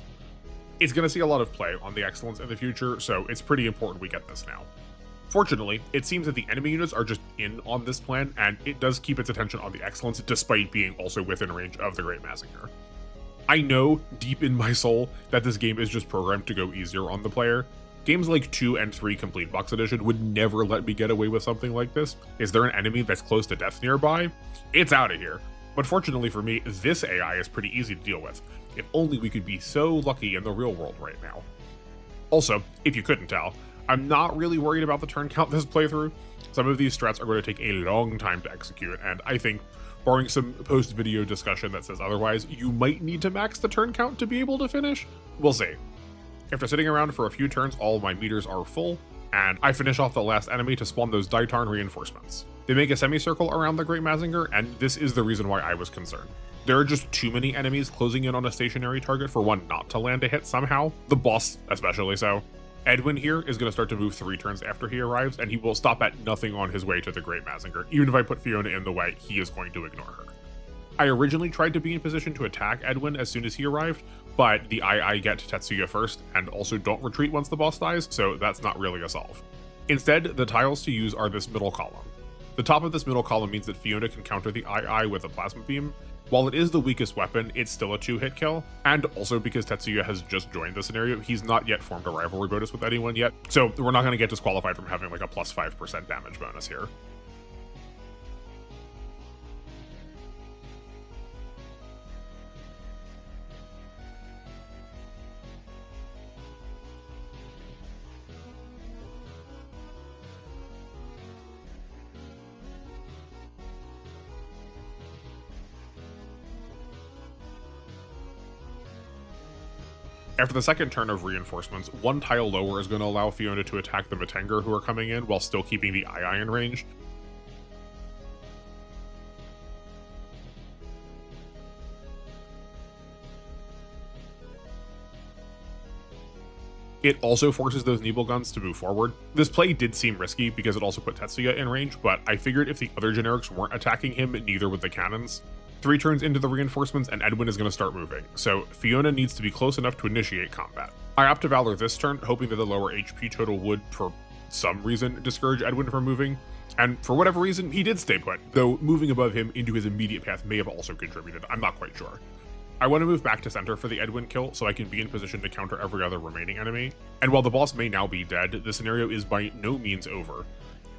It's going to see a lot of play on the Excellence in the future, so it's pretty important we get this now. Fortunately, it seems that the enemy units are just in on this plan, and it does keep its attention on the Excellence despite being also within range of the Great Mazinger. I know deep in my soul that this game is just programmed to go easier on the player, Games like 2 and 3 Complete Box Edition would never let me get away with something like this. Is there an enemy that's close to death nearby? It's out of here. But fortunately for me, this AI is pretty easy to deal with. If only we could be so lucky in the real world right now. Also, if you couldn't tell, I'm not really worried about the turn count this playthrough. Some of these strats are going to take a long time to execute, and I think, barring some post-video discussion that says otherwise, you might need to max the turn count to be able to finish. We'll see. After sitting around for a few turns, all of my meters are full, and I finish off the last enemy to spawn those Daitarn reinforcements. They make a semicircle around the Great Mazinger, and this is the reason why I was concerned. There are just too many enemies closing in on a stationary target for one not to land a hit somehow, the boss especially so. Edwin here is going to start to move 3 turns after he arrives, and he will stop at nothing on his way to the Great Mazinger. Even if I put Fiona in the way, he is going to ignore her. I originally tried to be in position to attack Edwin as soon as he arrived, but the II get Tetsuya first, and also don't retreat once the boss dies, so that's not really a solve. Instead, the tiles to use are this middle column. The top of this middle column means that Fiona can counter the II with a plasma beam. While it is the weakest weapon, it's still a 2-hit kill, and also because Tetsuya has just joined the scenario, he's not yet formed a rivalry bonus with anyone yet, so we're not going to get disqualified from having like a plus 5% damage bonus here. After the second turn of reinforcements, one tile lower is going to allow Fiona to attack the Metenger who are coming in while still keeping the II in range. It also forces those Nebel guns to move forward. This play did seem risky because it also put Tetsuya in range, but I figured if the other generics weren't attacking him, neither would the cannons. 3 turns into the reinforcements and Edwin is going to start moving, so Fiona needs to be close enough to initiate combat. I opt to Valor this turn, hoping that the lower HP total would, for some reason, discourage Edwin from moving, and for whatever reason, he did stay put, though moving above him into his immediate path may have also contributed, I'm not quite sure. I want to move back to center for the Edwin kill so I can be in position to counter every other remaining enemy, and while the boss may now be dead, the scenario is by no means over.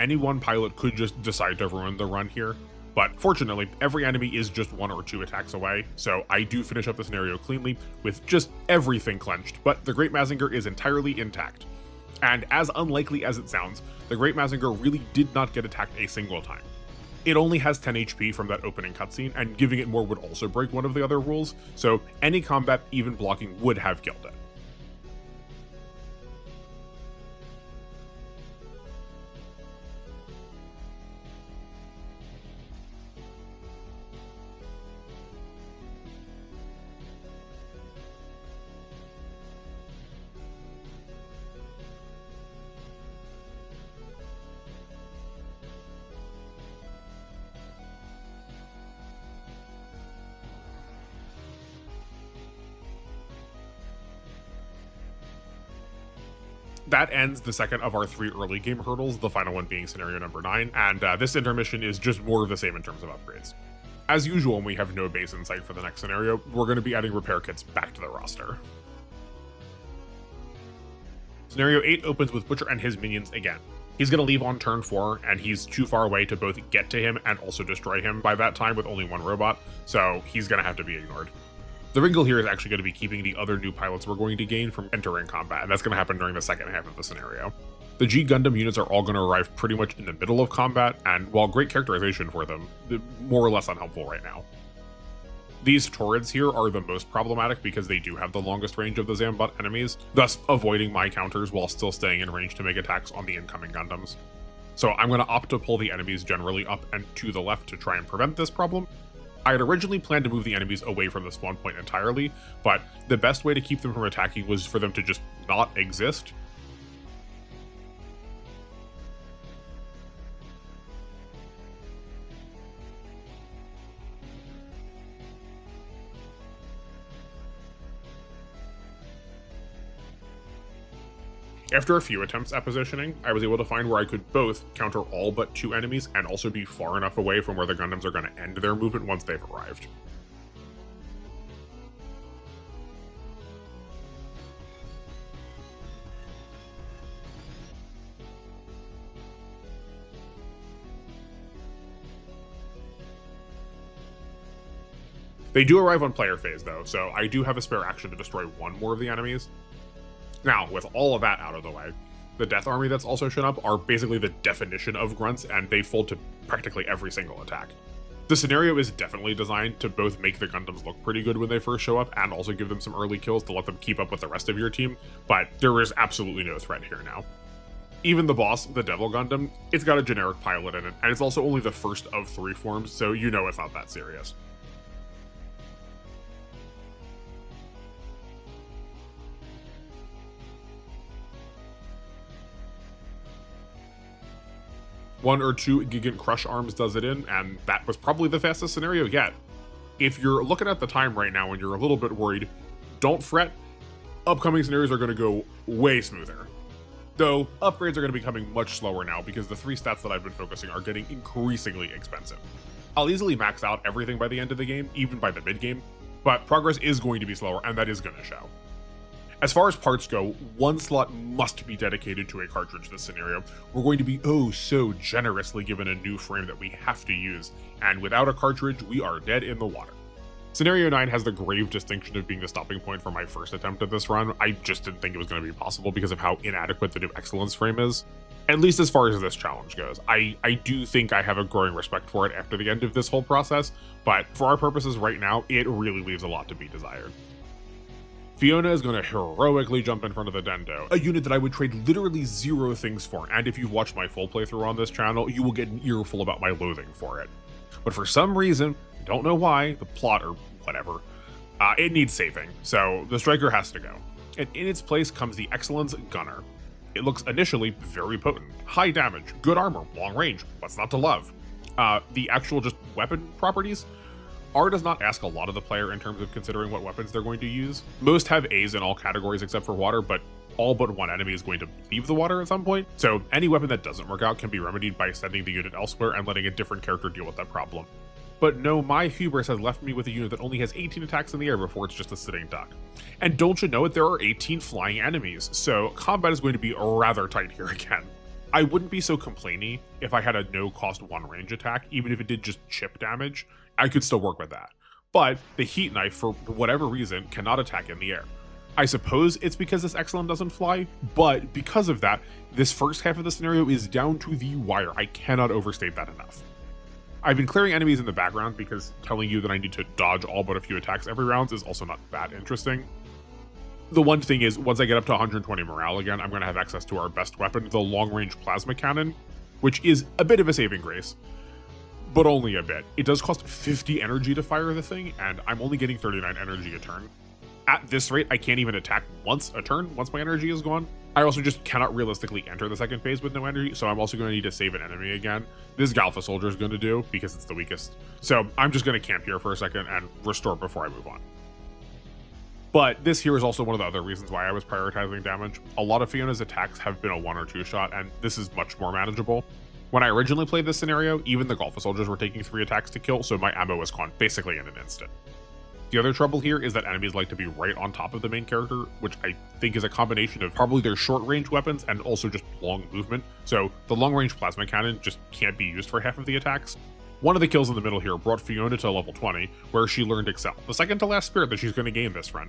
Any one pilot could just decide to ruin the run here, but fortunately, every enemy is just 1 or 2 attacks away, so I do finish up the scenario cleanly with just everything clenched, but the Great Mazinger is entirely intact. And as unlikely as it sounds, the Great Mazinger really did not get attacked a single time. It only has 10 HP from that opening cutscene, and giving it more would also break one of the other rules, so any combat, even blocking, would have killed it. That ends the second of our 3 early game hurdles, the final one being scenario number 9, and this intermission is just more of the same in terms of upgrades. As usual, when we have no base in sight for the next scenario, we're going to be adding repair kits back to the roster. Scenario 8 opens with Butcher and his minions again. He's going to leave on turn 4, and he's too far away to both get to him and also destroy him by that time with only 1 robot, so he's going to have to be ignored. The wrinkle here is actually going to be keeping the other new pilots we're going to gain from entering combat, and that's going to happen during the second half of the scenario. The G Gundam units are all going to arrive pretty much in the middle of combat, and while great characterization for them, they're more or less unhelpful right now. These turrets here are the most problematic because they do have the longest range of the Zambot enemies, thus avoiding my counters while still staying in range to make attacks on the incoming Gundams. So I'm going to opt to pull the enemies generally up and to the left to try and prevent this problem. I had originally planned to move the enemies away from the spawn point entirely, but the best way to keep them from attacking was for them to just not exist. After a few attempts at positioning, I was able to find where I could both counter all but 2 enemies and also be far enough away from where the Gundams are going to end their movement once they've arrived. They do arrive on player phase though, so I do have a spare action to destroy one more of the enemies. Now, with all of that out of the way, the Death Army that's also shown up are basically the definition of grunts, and they fold to practically every single attack. The scenario is definitely designed to both make the Gundams look pretty good when they first show up, and also give them some early kills to let them keep up with the rest of your team, but there is absolutely no threat here now. Even the boss, the Devil Gundam, it's got a generic pilot in it, and it's also only the first of 3 forms, so you know it's not that serious. One or two Gigant Crush arms does it in, and that was probably the fastest scenario yet. If you're looking at the time right now and you're a little bit worried, don't fret. Upcoming scenarios are going to go way smoother. Though, upgrades are going to be coming much slower now because the 3 stats that I've been focusing are getting increasingly expensive. I'll easily max out everything by the end of the game, even by the mid-game, but progress is going to be slower, and that is going to show. As far as parts go, one slot must be dedicated to a cartridge this scenario. We're going to be oh so generously given a new frame that we have to use, and without a cartridge, we are dead in the water. Scenario 9 has the grave distinction of being the stopping point for my first attempt at this run. I just didn't think it was going to be possible because of how inadequate the new Excellence frame is. At least as far as this challenge goes. I do think I have a growing respect for it after the end of this whole process, but for our purposes right now, it really leaves a lot to be desired. Fiona is going to heroically jump in front of the Dendo, a unit that I would trade literally 0 things for, and if you've watched my full playthrough on this channel, you will get an earful about my loathing for it. But for some reason, I don't know why, the plot or whatever, it needs saving, so the Striker has to go. And in its place comes the Excellence Gunner. It looks initially very potent, high damage, good armor, long range, what's not to love? The actual just weapon properties? R does not ask a lot of the player in terms of considering what weapons they're going to use. Most have A's in all categories except for water, but all but one enemy is going to leave the water at some point, so any weapon that doesn't work out can be remedied by sending the unit elsewhere and letting a different character deal with that problem. But no, my hubris has left me with a unit that only has 18 attacks in the air before it's just a sitting duck. And don't you know it, there are 18 flying enemies, so combat is going to be rather tight here again. I wouldn't be so complainy if I had a no-cost 1 range attack, even if it did just chip damage. I could still work with that. But the Heat Knife, for whatever reason, cannot attack in the air. I suppose it's because this Excellent doesn't fly, but because of that, this first half of the scenario is down to the wire. I cannot overstate that enough. I've been clearing enemies in the background because telling you that I need to dodge all but a few attacks every round is also not that interesting. The one thing is, once I get up to 120 morale again, I'm going to have access to our best weapon, the long-range plasma cannon, which is a bit of a saving grace. But only a bit. It does cost 50 energy to fire the thing, and I'm only getting 39 energy a turn. At this rate, I can't even attack once a turn, once my energy is gone. I also just cannot realistically enter the second phase with no energy, so I'm also going to need to save an enemy again. This Galfa Soldier is going to do, because it's the weakest. So I'm just going to camp here for a second and restore before I move on. But this here is also one of the other reasons why I was prioritizing damage. A lot of Fiona's attacks have been a 1 or 2 shot, and this is much more manageable. When I originally played this scenario, even the Galfa Soldiers were taking 3 attacks to kill, so my ammo was gone basically in an instant. The other trouble here is that enemies like to be right on top of the main character, which I think is a combination of probably their short-range weapons and also just long movement, so the long-range plasma cannon just can't be used for half of the attacks. One of the kills in the middle here brought Fiona to level 20, where she learned Excel, the second to last spirit that she's going to gain this run.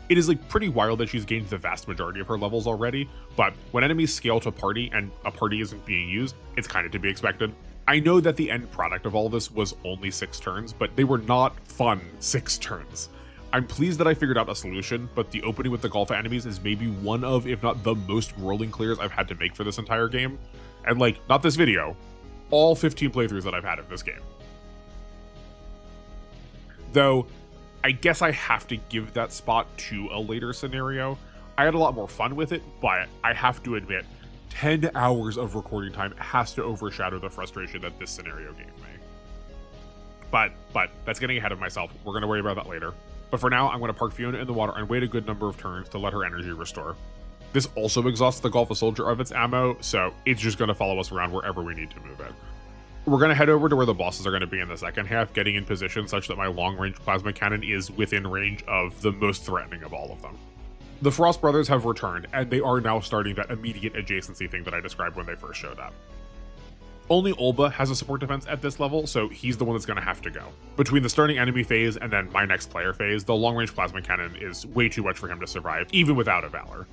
It is like pretty wild that she's gained the vast majority of her levels already, but when enemies scale to party and a party isn't being used, it's kind of to be expected. I know that the end product of all this was only 6 turns, but they were not fun 6 turns. I'm pleased that I figured out a solution, but the opening with the Galfa enemies is maybe one of, if not the most rolling clears I've had to make for this entire game. And like, not this video, all 15 playthroughs that I've had of this game. Though, I guess I have to give that spot to a later scenario. I had a lot more fun with it, but I have to admit, 10 hours of recording time has to overshadow the frustration that this scenario gave me. But that's getting ahead of myself. We're going to worry about that later. But for now, I'm going to park Fiona in the water and wait a good number of turns to let her energy restore. This also exhausts the Galfa Soldier of its ammo, so it's just going to follow us around wherever we need to move it. We're going to head over to where the bosses are going to be in the second half, getting in position such that my long-range plasma cannon is within range of the most threatening of all of them. The Frost Brothers have returned, and they are now starting that immediate adjacency thing that I described when they first showed up. Only Olba has a support defense at this level, so he's the one that's going to have to go. Between the starting enemy phase and then my next player phase, the long-range plasma cannon is way too much for him to survive, even without a Valor.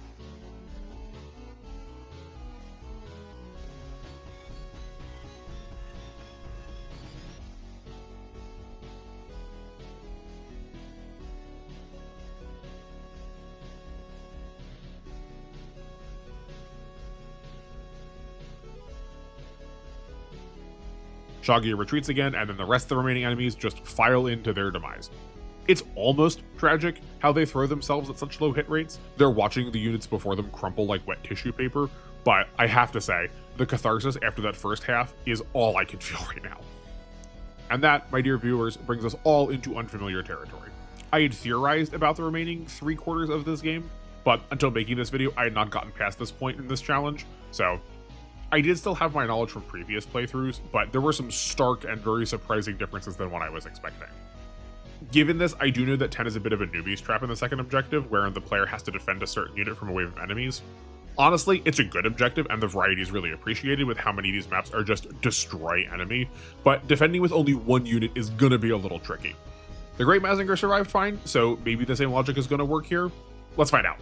Shagia retreats again, and then the rest of the remaining enemies just file into their demise. It's almost tragic how they throw themselves at such low hit rates. They're watching the units before them crumple like wet tissue paper, but I have to say, the catharsis after that first half is all I can feel right now. And that, my dear viewers, brings us all into unfamiliar territory. I had theorized about the remaining 3/4 of this game, but until making this video, I had not gotten past this point in this challenge, so I did still have my knowledge from previous playthroughs, but there were some stark and very surprising differences than what I was expecting. Given this, I do know that 10 is a bit of a newbie's trap in the second objective, wherein the player has to defend a certain unit from a wave of enemies. Honestly, it's a good objective, and the variety is really appreciated with how many of these maps are just destroy enemy, but defending with only one unit is gonna be a little tricky. The Great Mazinger survived fine, so maybe the same logic is gonna work here. Let's find out.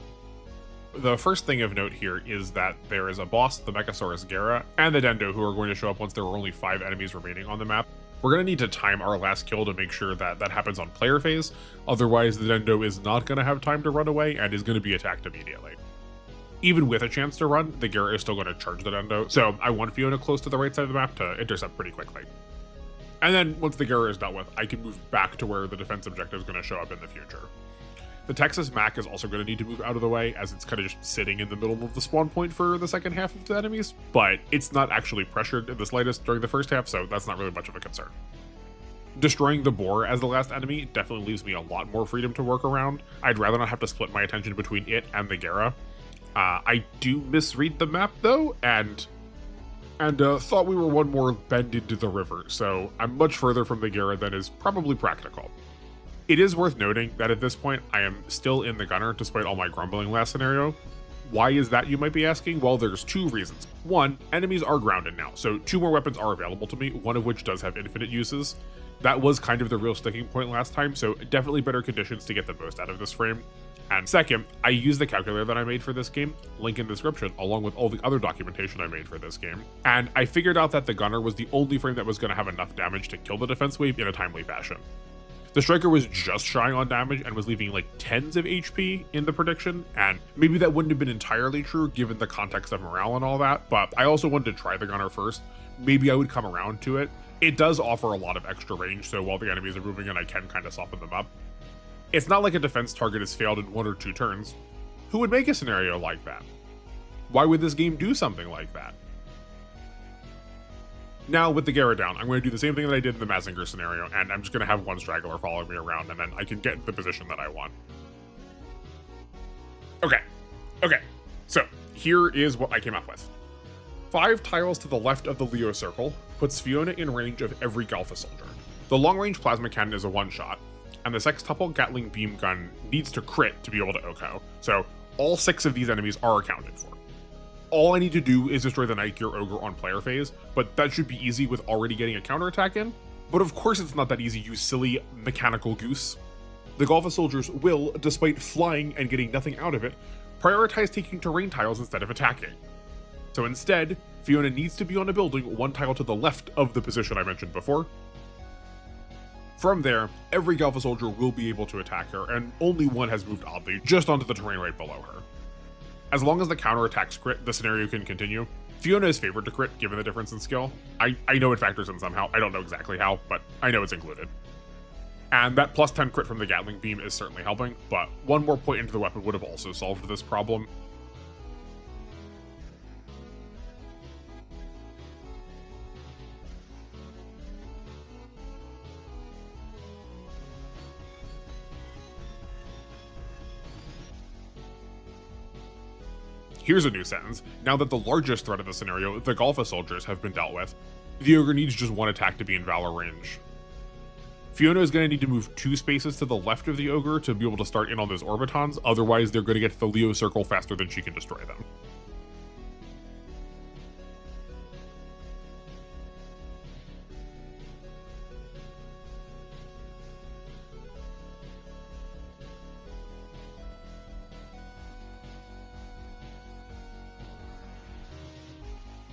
The first thing of note here is that there is a boss, the Mechasaurus Gera, and the Dendo, who are going to show up once there are only 5 enemies remaining on the map. We're going to need to time our last kill to make sure that that happens on player phase, otherwise the Dendo is not going to have time to run away and is going to be attacked immediately. Even with a chance to run, the Gera is still going to charge the Dendo, so I want Fiona close to the right side of the map to intercept pretty quickly. And then, once the Gera is dealt with, I can move back to where the defense objective is going to show up in the future. The Texas Mac is also going to need to move out of the way, as it's kind of just sitting in the middle of the spawn point for the second half of the enemies, but it's not actually pressured in the slightest during the first half, so that's not really much of a concern. Destroying the Boar as the last enemy definitely leaves me a lot more freedom to work around. I'd rather not have to split my attention between it and the Gera. I do misread the map though, and thought we were one more bend into the river, so I'm much further from the Gera than is probably practical. It is worth noting that at this point, I am still in the gunner despite all my grumbling last scenario. Why is that, you might be asking? Well, there's 2 reasons. 1, enemies are grounded now, so 2 more weapons are available to me, one of which does have infinite uses. That was kind of the real sticking point last time, so definitely better conditions to get the most out of this frame. And second, I used the calculator that I made for this game, link in the description, along with all the other documentation I made for this game, and I figured out that the gunner was the only frame that was going to have enough damage to kill the defense wave in a timely fashion. The Striker was just shy on damage and was leaving like tens of HP in the prediction, and maybe that wouldn't have been entirely true given the context of morale and all that, but I also wanted to try the Gunner first. Maybe I would come around to it. It does offer a lot of extra range, so while the enemies are moving in, I can kind of soften them up. It's not like a defense target has failed in 1 or 2 turns. Who would make a scenario like that? Why would this game do something like that? Now, with the Gera down, I'm going to do the same thing that I did in the Mazinger scenario, and I'm just going to have one straggler follow me around, and then I can get into the position that I want. Okay, so here is what I came up with. 5 tiles to the left of the Leo circle puts Fiona in range of every Galfa soldier. The long-range plasma cannon is a one-shot, and the sextuple Gatling beam gun needs to crit to be able to OHKO, so all 6 of these enemies are accounted for. All I need to do is destroy the Night Gear Ogre on player phase, but that should be easy with already getting a counterattack in. But of course it's not that easy, you silly mechanical goose. The Galfa soldiers will, despite flying and getting nothing out of it, prioritize taking terrain tiles instead of attacking. So instead, Fiona needs to be on a building 1 tile to the left of the position I mentioned before. From there, every Galfa soldier will be able to attack her, and only one has moved oddly, just onto the terrain right below her. As long as the counterattacks crit, the scenario can continue. Fiona is favored to crit, given the difference in skill. I know it factors in somehow, I don't know exactly how, but I know it's included. And that plus 10 crit from the Gatling beam is certainly helping, but 1 more point into the weapon would have also solved this problem. Here's a new sentence. Now that the largest threat of the scenario, the Galfa soldiers, have been dealt with, the Ogre needs just 1 attack to be in Valor range. Fiona is going to need to move 2 spaces to the left of the Ogre to be able to start in on those Orbitons, otherwise they're going to get to the Leo circle faster than she can destroy them.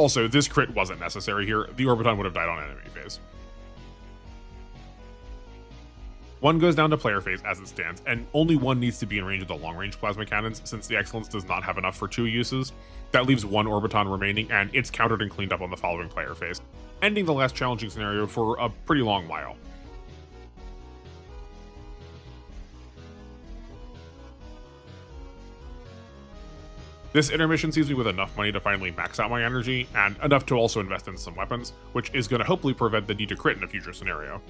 Also, this crit wasn't necessary here. The Orbiton would have died on enemy phase. One goes down to player phase as it stands, and only one needs to be in range of the long-range plasma cannons since the Excellence does not have enough for 2 uses. That leaves 1 Orbiton remaining, and it's countered and cleaned up on the following player phase, ending the last challenging scenario for a pretty long while. This intermission sees me with enough money to finally max out my energy, and enough to also invest in some weapons, which is going to hopefully prevent the need to crit in a future scenario.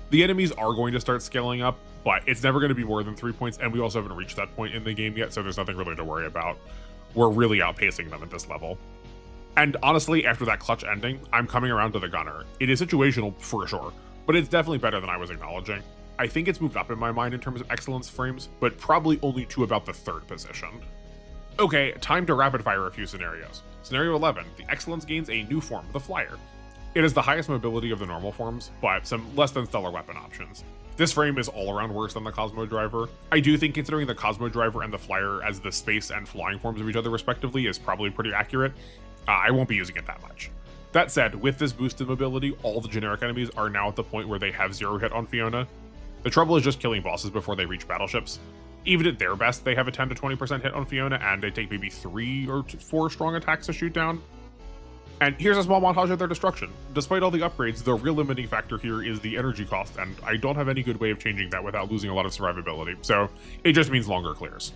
The enemies are going to start scaling up, but it's never going to be more than 3 points, and we also haven't reached that point in the game yet, so there's nothing really to worry about. We're really outpacing them at this level. And honestly, after that clutch ending, I'm coming around to the gunner. It is situational for sure, but it's definitely better than I was acknowledging. I think it's moved up in my mind in terms of excellence frames, but probably only to about the 3rd position. Okay, time to rapid fire a few scenarios. Scenario 11, the Excellence gains a new form, the Flyer. It is the highest mobility of the normal forms, but some less than stellar weapon options. This frame is all around worse than the Cosmo Driver. I do think considering the Cosmo Driver and the Flyer as the space and flying forms of each other respectively is probably pretty accurate. I won't be using it that much. That said, with this boost in mobility, all the generic enemies are now at the point where they have 0 hit on Fiona. The trouble is just killing bosses before they reach battleships. Even at their best, they have a 10 to 20% hit on Fiona, and they take maybe 3 or 4 strong attacks to shoot down. And here's a small montage of their destruction. Despite all the upgrades, the real limiting factor here is the energy cost, and I don't have any good way of changing that without losing a lot of survivability, so it just means longer clears.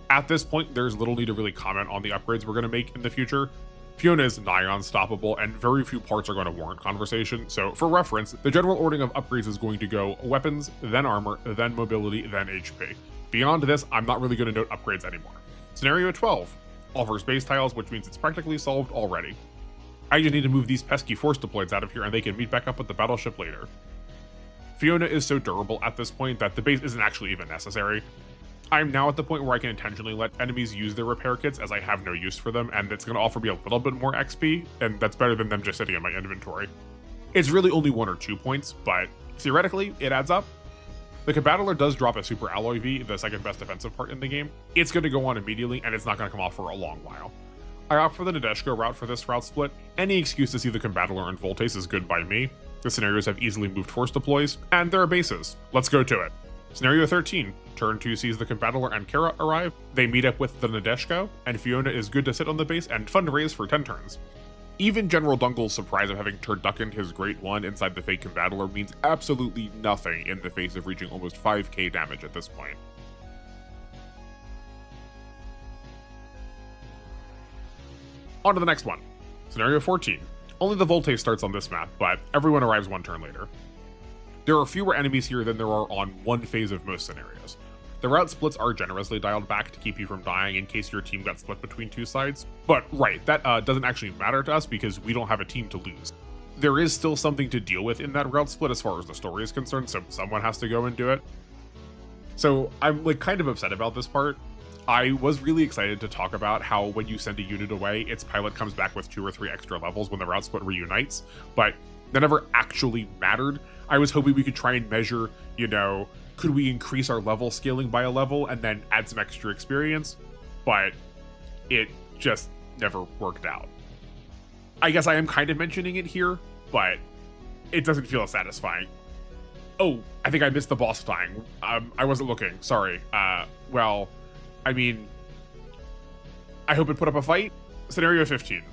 At this point, there's little need to really comment on the upgrades we're going to make in the future. Fiona is nigh unstoppable, and very few parts are going to warrant conversation, so for reference, the general ordering of upgrades is going to go weapons, then armor, then mobility, then HP. Beyond this, I'm not really going to note upgrades anymore. Scenario 12 offers base tiles, which means it's practically solved already. I just need to move these pesky force deployeds out of here and they can meet back up with the battleship later. Fiona is so durable at this point that the base isn't actually even necessary. I'm now at the point where I can intentionally let enemies use their repair kits as I have no use for them, and it's going to offer me a little bit more XP, and that's better than them just sitting in my inventory. It's really only 1 or 2 points, but theoretically, it adds up. The Combattler does drop a Super Alloy V, the second best defensive part in the game. It's going to go on immediately, and it's not going to come off for a long while. I opt for the Nadeshko route for this route split. Any excuse to see the Combattler and Voltace is good by me. The scenarios have easily moved force deploys, and there are bases. Let's go to it. Scenario 13. Turn 2 sees the Combattler and Kara arrive. They meet up with the Nadeshko, and Fiona is good to sit on the base and fundraise for 10 turns. Even General Dungle's surprise of having turduckened his Great One inside the fake Combattler means absolutely nothing in the face of reaching almost 5k damage at this point. On to the next one. Scenario 14. Only the Voltace starts on this map, but everyone arrives 1 turn later. There are fewer enemies here than there are on one phase of most scenarios. The route splits are generously dialed back to keep you from dying in case your team got split between 2 sides, but right, that doesn't actually matter to us because we don't have a team to lose. There is still something to deal with in that route split as far as the story is concerned, so someone has to go and do it. So I'm kind of upset about this part. I was really excited to talk about how when you send a unit away, its pilot comes back with 2 or 3 extra levels when the route split reunites, but that never actually mattered. I was hoping we could try and measure, could we increase our level scaling by a level and then add some extra experience, but it just never worked out. I guess I am kind of mentioning it here, but it doesn't feel as satisfying. Oh, I think I missed the boss dying. I wasn't looking, sorry. Well, I mean, I hope it put up a fight. Scenario 15.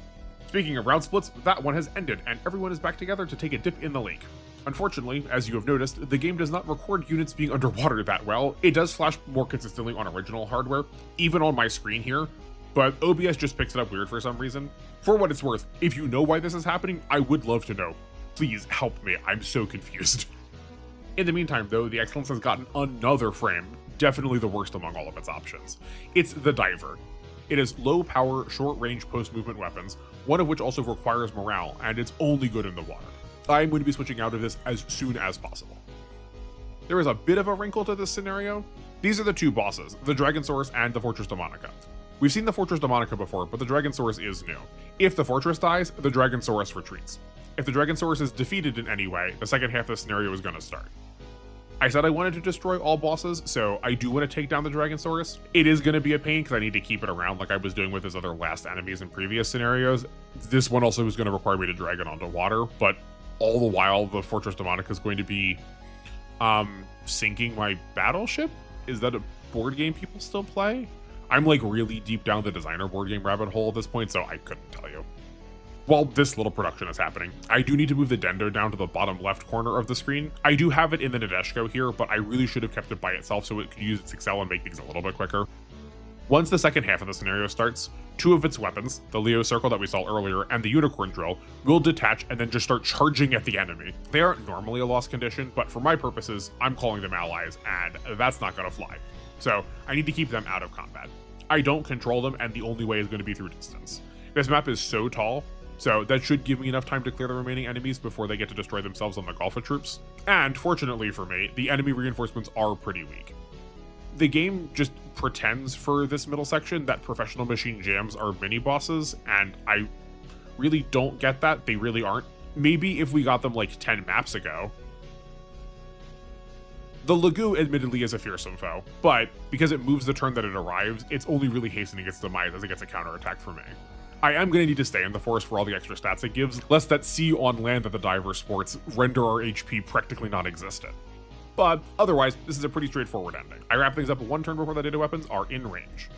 Speaking of route splits, that one has ended, and everyone is back together to take a dip in the lake. Unfortunately, as you have noticed, the game does not record units being underwater that well. It does flash more consistently on original hardware, even on my screen here, but OBS just picks it up weird for some reason. For what it's worth, if you know why this is happening, I would love to know. Please help me, I'm so confused. In the meantime, though, the Excellence has gotten another frame, definitely the worst among all of its options. It's the Diver. It is low power, short range post movement weapons, one of which also requires morale, and it's only good in the water. I'm going to be switching out of this as soon as possible. There is a bit of a wrinkle to this scenario. These are the 2 bosses, the Dragonsaurus and the Fortress Demonica. We've seen the Fortress Demonica before, but the Dragonsaurus is new. If the fortress dies, the Dragonsaurus retreats. If the Dragonsaurus is defeated in any way, the second half of the scenario is going to start. I said I wanted to destroy all bosses, so I do want to take down the Dragonsaurus. It is going to be a pain because I need to keep it around like I was doing with his other last enemies in previous scenarios. This one also is going to require me to drag it onto water, but all the while the Fortress Demonica is going to be sinking my battleship? Is that a board game people still play? I'm like really deep down the designer board game rabbit hole at this point, so I couldn't tell you. While this little production is happening, I do need to move the Dendo down to the bottom left corner of the screen. I do have it in the Nadeshiko here, but I really should have kept it by itself so it could use its Excel and make things a little bit quicker. Once the second half of the scenario starts, two of its weapons, the Leo Circle that we saw earlier and the Unicorn Drill, will detach and then just start charging at the enemy. They aren't normally a lost condition, but for my purposes, I'm calling them allies, and that's not gonna fly. So I need to keep them out of combat. I don't control them, and the only way is going to be through distance. This map is so tall, so that should give me enough time to clear the remaining enemies before they get to destroy themselves on the Golfa troops. And fortunately for me, the enemy reinforcements are pretty weak. The game just pretends for this middle section that professional machine jams are mini bosses, and I really don't get that. They really aren't. Maybe if we got them like 10 maps ago. The Lagoo admittedly is a fearsome foe, but because it moves the turn that it arrives, it's only really hastening its demise as it gets a counterattack from me. I am going to need to stay in the forest for all the extra stats it gives, lest that sea on land that the diver sports render our HP practically non-existent. But otherwise, this is a pretty straightforward ending. I wrap things up one turn before the data weapons are in range.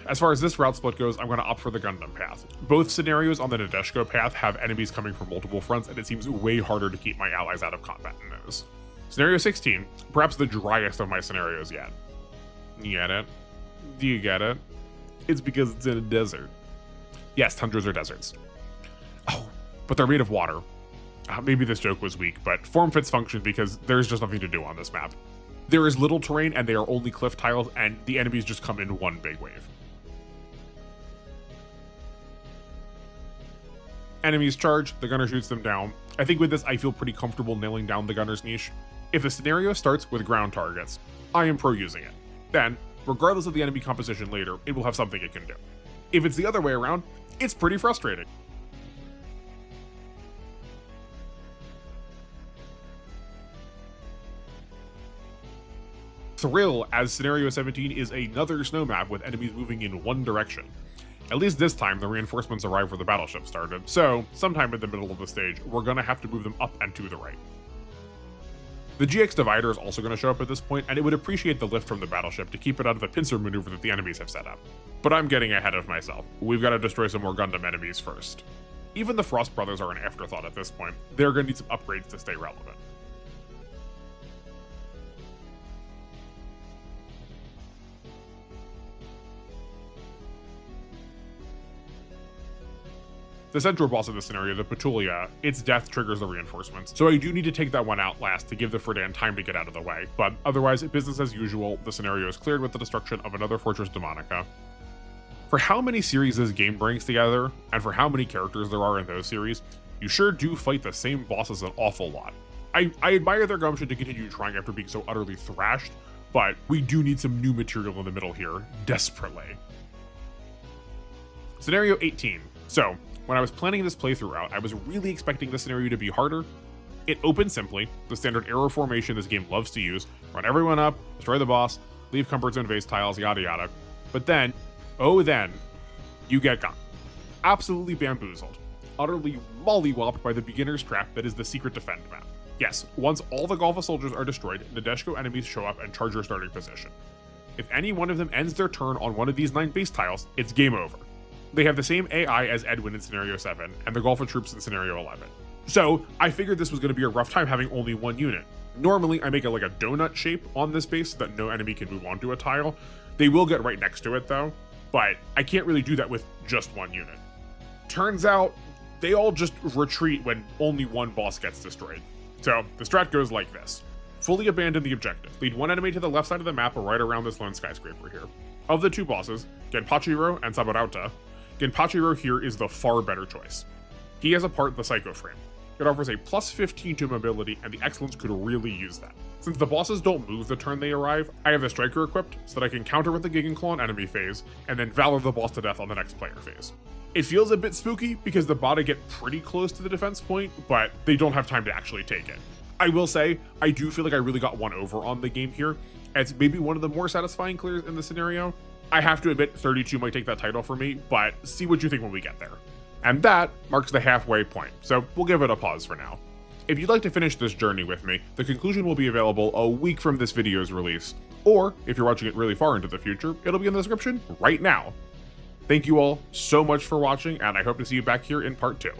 As far as this route split goes, I'm going to opt for the Gundam path. Both scenarios on the Nadeshiko path have enemies coming from multiple fronts, and it seems way harder to keep my allies out of combat in those. Scenario 16, perhaps the driest of my scenarios yet. You get it? Do you get it? It's because it's in a desert. Yes, tundras are deserts. Oh, but they're made of water. Maybe this joke was weak, but form fits function because there's just nothing to do on this map. There is little terrain, and they are only cliff tiles, and the enemies just come in one big wave. Enemies charge, the gunner shoots them down. I think with this, I feel pretty comfortable nailing down the gunner's niche. If the scenario starts with ground targets, I am pro using it. Then, regardless of the enemy composition later, it will have something it can do. If it's the other way around, it's pretty frustrating. Thrill, as Scenario 17 is another snow map with enemies moving in one direction. At least this time, the reinforcements arrived where the battleship started, so sometime in the middle of the stage, we're gonna have to move them up and to the right. The GX Divider is also going to show up at this point, and it would appreciate the lift from the battleship to keep it out of the pincer maneuver that the enemies have set up. But I'm getting ahead of myself. We've got to destroy some more Gundam enemies first. Even the Frost Brothers are an afterthought at this point. They're going to need some upgrades to stay relevant. The central boss of the scenario, the Petulia, its death triggers the reinforcements, so I do need to take that one out last to give the Fredan time to get out of the way, but otherwise, business as usual, the scenario is cleared with the destruction of another Fortress Demonica. For how many series this game brings together, and for how many characters there are in those series, you sure do fight the same bosses an awful lot. I admire their gumption to continue trying after being so utterly thrashed, but we do need some new material in the middle here, desperately. Scenario 18. So, when I was planning this playthrough out, I was really expecting this scenario to be harder. It opens simply, the standard arrow formation this game loves to use, run everyone up, destroy the boss, leave comfort zone base tiles, yada yada. But then, oh then, you get got. Absolutely bamboozled. Utterly mollywopped by the beginner's trap that is the secret defend map. Yes, once all the Golfa soldiers are destroyed, Nadeshiko enemies show up and charge your starting position. If any one of them ends their turn on one of these 9 base tiles, it's game over. They have the same AI as Edwin in Scenario 7, and the Golfa troops in Scenario 11. So, I figured this was going to be a rough time having only one unit. Normally, I make it like a donut shape on this base so that no enemy can move onto a tile. They will get right next to it though, but I can't really do that with just one unit. Turns out, they all just retreat when only one boss gets destroyed. So, the strat goes like this. Fully abandon the objective. Lead one enemy to the left side of the map or right around this lone skyscraper here. Of the 2 bosses, Genpachiro and Saburauta, Genpachiro here is the far better choice. He has a part the Psycho Frame. It offers a plus 15 to mobility, and the Excellence could really use that. Since the bosses don't move the turn they arrive, I have the Striker equipped so that I can counter with the Giganclaw on enemy phase, and then Valor the boss to death on the next player phase. It feels a bit spooky because the Bada get pretty close to the defense point, but they don't have time to actually take it. I will say, I do feel like I really got one over on the game here, as maybe one of the more satisfying clears in the scenario. I have to admit, 32 might take that title for me, but see what you think when we get there. And that marks the halfway point, so we'll give it a pause for now. If you'd like to finish this journey with me, the conclusion will be available a week from this video's release, or if you're watching it really far into the future, it'll be in the description right now. Thank you all so much for watching, and I hope to see you back here in part 2.